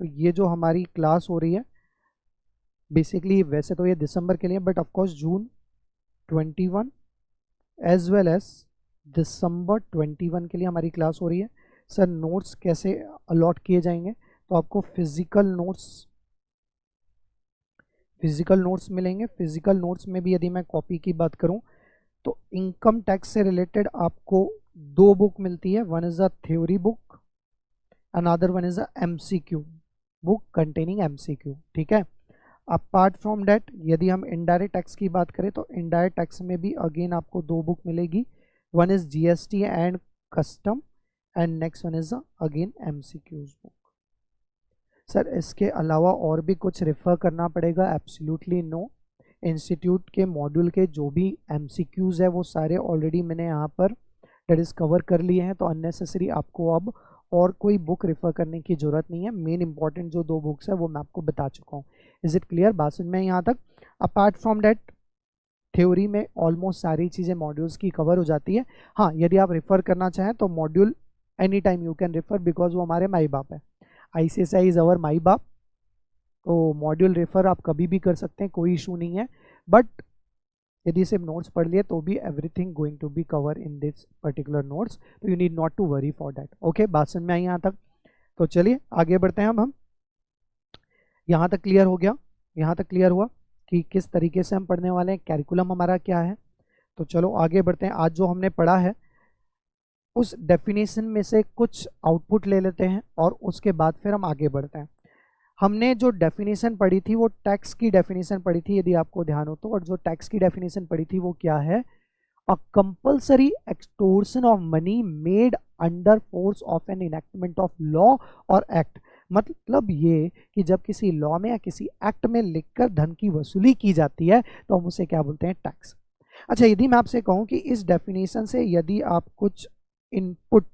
तो ये जो हमारी क्लास हो रही है बेसिकली, वैसे तो ये दिसंबर के लिए, but of course June 21 as well as दिसंबर 21 के लिए हमारी क्लास हो रही है। सर नोट्स कैसे अलॉट किए जाएंगे? तो आपको फिजिकल नोट्स मिलेंगे। फिजिकल नोट्स में भी यदि मैं कॉपी की बात करूं तो इनकम टैक्स से रिलेटेड आपको 2 बुक मिलती है। One is a theory book, another one is a MCQ book containing MCQ, ठीक है। अपार्ट फ्रॉम डैट यदि हम इनडायरेक्ट टैक्स की बात करें तो इनडायरेक्ट टैक्स में भी अगेन आपको 2 बुक मिलेगी। One is GST and custom and next one is again MCQs book. Sir इसके अलावा और भी कुछ रेफर करना पड़ेगा? Absolutely no. इंस्टीट्यूट के मॉड्यूल के जो भी एमसीक्यूज है वो सारे ऑलरेडी मैंने यहाँ पर डेट इज कवर कर लिए हैं, तो अननेसेसरी आपको अब और कोई बुक रेफर करने की जरूरत नहीं है। मेन इंपॉर्टेंट जो 2 बुक्स है वो मैं आपको बता चुका हूँ। Is it clear? बात समझ में यहाँ तक? अपार्ट फ्रॉम डैट थ्योरी में ऑलमोस्ट सारी चीज़ें मॉड्यूल्स की कवर हो जाती है। हाँ, यदि आप रेफर करना चाहें तो module any time you can refer, because वो हमारे माई बाप है। ICSI इज अवर माई बाप, तो मॉड्यूल रेफर आप कभी भी कर सकते हैं, कोई इशू नहीं है। बट यदि सिर्फ नोट्स पढ़ लिए तो भी everything going to be cover in this particular notes, तो you need not to worry for that. Okay, बात समझ में आई यहाँ तक? तो चलिए आगे बढ़ते हैं। अब हम यहाँ तक क्लियर हो गया, यहाँ तक क्लियर हुआ कि किस तरीके से हम पढ़ने वाले हैं, कैरिकुलम हमारा क्या है। तो चलो आगे बढ़ते हैं। आज जो हमने पढ़ा है उस डेफिनेशन में से कुछ आउटपुट ले लेते हैं और उसके बाद फिर हम आगे बढ़ते हैं। हमने जो डेफिनेशन पढ़ी थी वो टैक्स की डेफिनेशन पढ़ी थी, यदि आपको ध्यान हो तो। और जो टैक्स की डेफिनेशन पढ़ी थी वो क्या है? A compulsory extortion of money made under force of an enactment of law और एक्ट। मतलब ये कि जब किसी लॉ में या किसी एक्ट में लिखकर धन की वसूली की जाती है तो हम उसे क्या बोलते हैं? टैक्स। अच्छा, यदि मैं आपसे कहूं कि इस डेफिनेशन से यदि आप कुछ इनपुट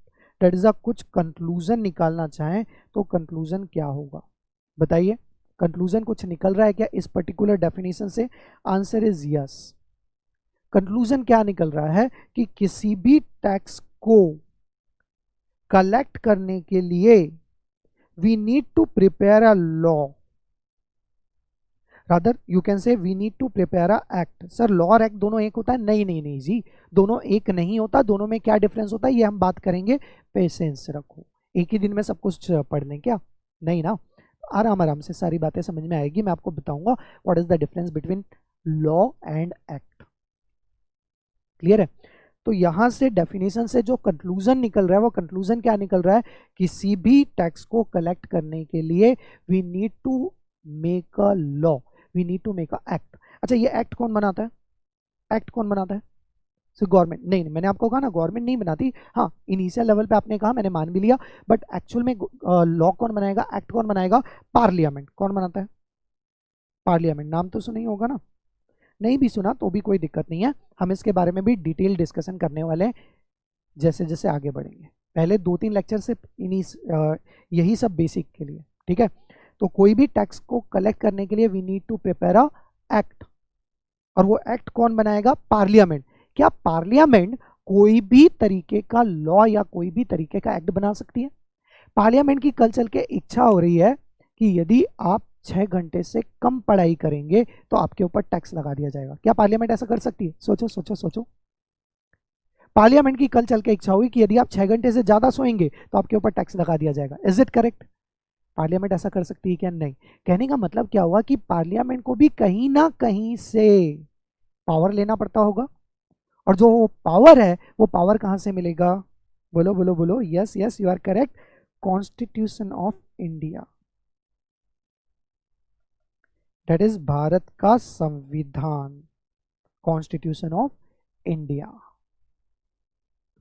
दैट इज कुछ कंक्लूजन निकालना चाहें तो कंक्लूजन क्या होगा? बताइए, कंक्लूजन कुछ निकल रहा है क्या इस पर्टिकुलर डेफिनेशन से? Answer is yes. कंक्लूजन क्या निकल रहा है कि किसी भी टैक्स को कलेक्ट करने के लिए we need to prepare a law, rather you can say we need to prepare a act. Sir law और एक्ट दोनों एक होता है? नहीं नहीं नहीं जी, दोनों एक नहीं होता। दोनों में क्या डिफरेंस होता है ये हम बात करेंगे। पेशेंस रखो, एक ही दिन में सब कुछ पढ़ लें क्या? नहीं ना, आराम आराम से सारी बातें समझ में आएगी। मैं आपको बताऊंगा what is the difference between law and act. Clear है? तो यहां से डेफिनेशन से जो कंक्लूजन निकल रहा है वो कंक्लूजन क्या निकल रहा है? किसी भी टैक्स को कलेक्ट करने के लिए we need to make a law, we need to make a act. अच्छा, ये एक्ट कौन बनाता है? एक्ट कौन बनाता है? सिर्फ गवर्नमेंट? नहीं, मैंने आपको कहा ना गवर्नमेंट नहीं बनाती। हाँ, इनिशियल लेवल पे आपने कहा, मैंने मान भी लिया, बट एक्चुअल में लॉ कौन बनाएगा, एक्ट कौन बनाएगा? पार्लियामेंट। कौन बनाता है? पार्लियामेंट। नाम तो सुना ही होगा ना? नहीं भी सुना तो भी कोई दिक्कत नहीं है, हम इसके बारे में भी डिटेल डिस्कशन करने वाले हैं जैसे जैसे आगे बढ़ेंगे। पहले 2-3 लेक्चर सिर्फ यही सब बेसिक के लिए, ठीक है। तो कोई भी टैक्स को कलेक्ट करने के लिए we need to prepare a act, और वो एक्ट कौन बनाएगा? पार्लियामेंट। क्या पार्लियामेंट कोई भी तरीके का लॉ या कोई भी तरीके का एक्ट बना सकती है? पार्लियामेंट की कल चल के इच्छा हो रही है कि यदि आप 6 घंटे से कम पढ़ाई करेंगे तो आपके ऊपर टैक्स लगा दिया जाएगा। क्या पार्लियामेंट ऐसा कर सकती है? सोचो सोचो सोचो। पार्लियामेंट की कल चल के इच्छा हुई कि यदि आप 6 घंटे से ज्यादा सोएंगे तो आपके ऊपर टैक्स लगा दिया जाएगा। Is it correct? पार्लियामेंट ऐसा कर सकती है क्या? नहीं। कहने का मतलब क्या हुआ कि पार्लियामेंट को भी कहीं ना कहीं से पावर लेना पड़ता होगा, और जो पावर है वो पावर कहां से मिलेगा? बोलो बोलो बोलो। Yes yes, you are correct. Constitution of India, that is Bharat का संविधान, कॉन्स्टिट्यूशन ऑफ इंडिया।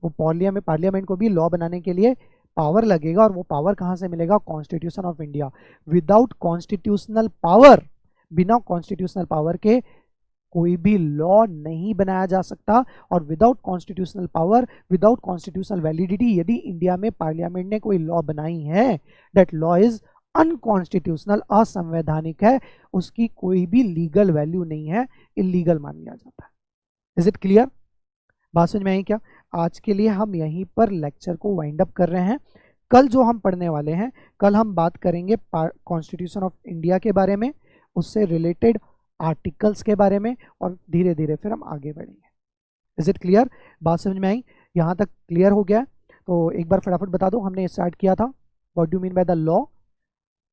वो पार्लियामेंट को भी लॉ बनाने के लिए पावर लगेगा, और वो पावर कहां से मिलेगा? Constitution of India. Without constitutional power, बिना कॉन्स्टिट्यूशनल पावर के कोई भी लॉ नहीं बनाया जा सकता, और without constitutional power, without constitutional validity यदि इंडिया में पार्लियामेंट ने कोई लॉ बनाई है, दैट लॉ इज अनकॉन्स्टिट्यूशनल, असंवैधानिक है, उसकी कोई भी लीगल वैल्यू नहीं है, इलीगल मान लिया जाता है। Is it clear? बात समझ में आई क्या? आज के लिए हम यहीं पर लेक्चर को वाइंड अप कर रहे हैं। कल जो हम पढ़ने वाले हैं, कल हम बात करेंगे कॉन्स्टिट्यूशन ऑफ इंडिया के बारे में, उससे रिलेटेड आर्टिकल्स के बारे में, और धीरे धीरे फिर हम आगे बढ़ेंगे। Is it clear? बात समझ में आई? यहाँ तक क्लियर हो गया? तो एक बार फटाफट बता दो, हमने स्टार्ट किया था what do mean by the law?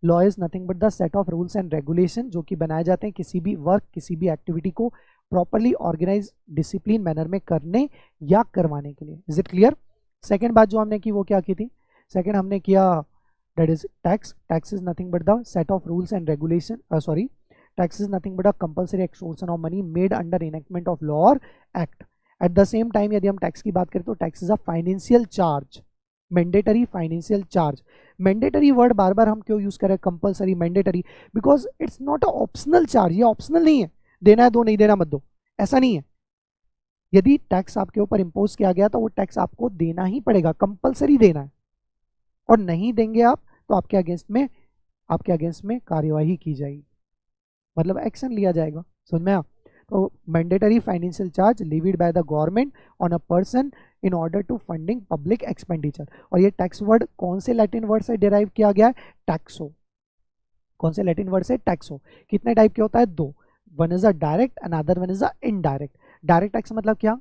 Law is nothing but the set of rules and regulation जो कि बनाए जाते हैं किसी भी वर्क, किसी भी एक्टिविटी को प्रॉपरली ऑर्गेनाइज डिसिप्लिन मैनर में करने या करवाने के लिए। Is it clear? सेकेंड बात जो हमने की वो क्या की थी? सेकेंड हमने किया that is tax. Tax is nothing but the set of rules and regulation, tax is nothing but a compulsory extortion of money made under enactment of law or act. At the same time यदि हम tax की बात करें तो tax is a financial charge, mandatory financial charge. Mandatory word बार बार हम क्यों यूज करें? Compulsory, mandatory, because it's not a optional charge. ये ऑप्शनल नहीं है, देना है दो, नहीं देना मत दो, ऐसा नहीं है। यदि टैक्स आपके ऊपर इम्पोज किया गया तो वो टैक्स आपको देना ही पड़ेगा, कंपलसरी देना है, और नहीं देंगे आप तो आपके अगेंस्ट में कार्यवाही की जाएगी, मतलब एक्शन लिया जाएगा। समझ में आया? तो mandatory financial charge levied by the government on a person in order to funding public expenditure. और ये टैक्स वर्ड कौन से लैटिन वर्ड से डिराइव किया गया है? टैक्सो। कौन से लैटिन वर्ड से? टैक्सो। कितने टाइप के होता है? दो। One is a direct and other one is a indirect. Direct tax मतलब क्या?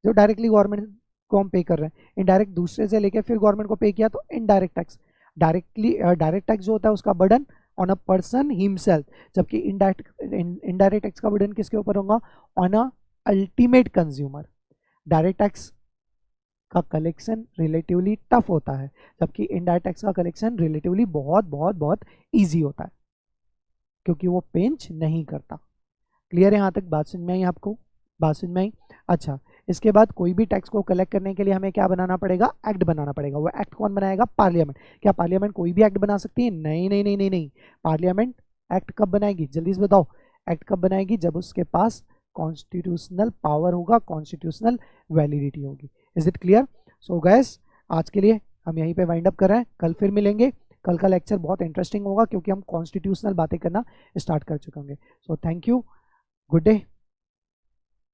जो डायरेक्टली गवर्नमेंट को हम पे कर रहे हैं। इनडायरेक्ट दूसरे से लेके फिर गवर्नमेंट को पे किया तो इनडायरेक्ट टैक्स। डायरेक्ट टैक्स जो होता है उसका burden on a person himself, जबकि इनडायरेक्ट टैक्स का बर्डन किसके ऊपर होगा? On a ultimate consumer. Direct tax का कलेक्शन रिलेटिवली टफ होता है, जबकि इनडायरेक्ट टैक्स का कलेक्शन रिलेटिवली बहुत बहुत बहुत ईजी होता है, क्योंकि वो पेंच नहीं करता। क्लियर है? यहाँ तक बात समझ में आई आपको? बात समझ में आई? अच्छा, इसके बाद कोई भी टैक्स को कलेक्ट करने के लिए हमें क्या बनाना पड़ेगा? एक्ट बनाना पड़ेगा। वो एक्ट कौन बनाएगा? पार्लियामेंट। क्या पार्लियामेंट कोई भी एक्ट बना सकती है? नहीं नहीं नहीं नहीं नहीं। पार्लियामेंट एक्ट कब बनाएगी? जल्दी से बताओ। एक्ट कब बनाएगी? जब उसके पास कॉन्स्टिट्यूशनल पावर होगा, कॉन्स्टिट्यूशनल वैलिडिटी होगी। Is it clear? So guys, आज के लिए हम यहीं पे वाइंड अप कर रहे हैं, कल फिर मिलेंगे। कल का लेक्चर बहुत इंटरेस्टिंग होगा क्योंकि हम कॉन्स्टिट्यूशनल बातें करना स्टार्ट कर चुके होंगे। So thank you, good day.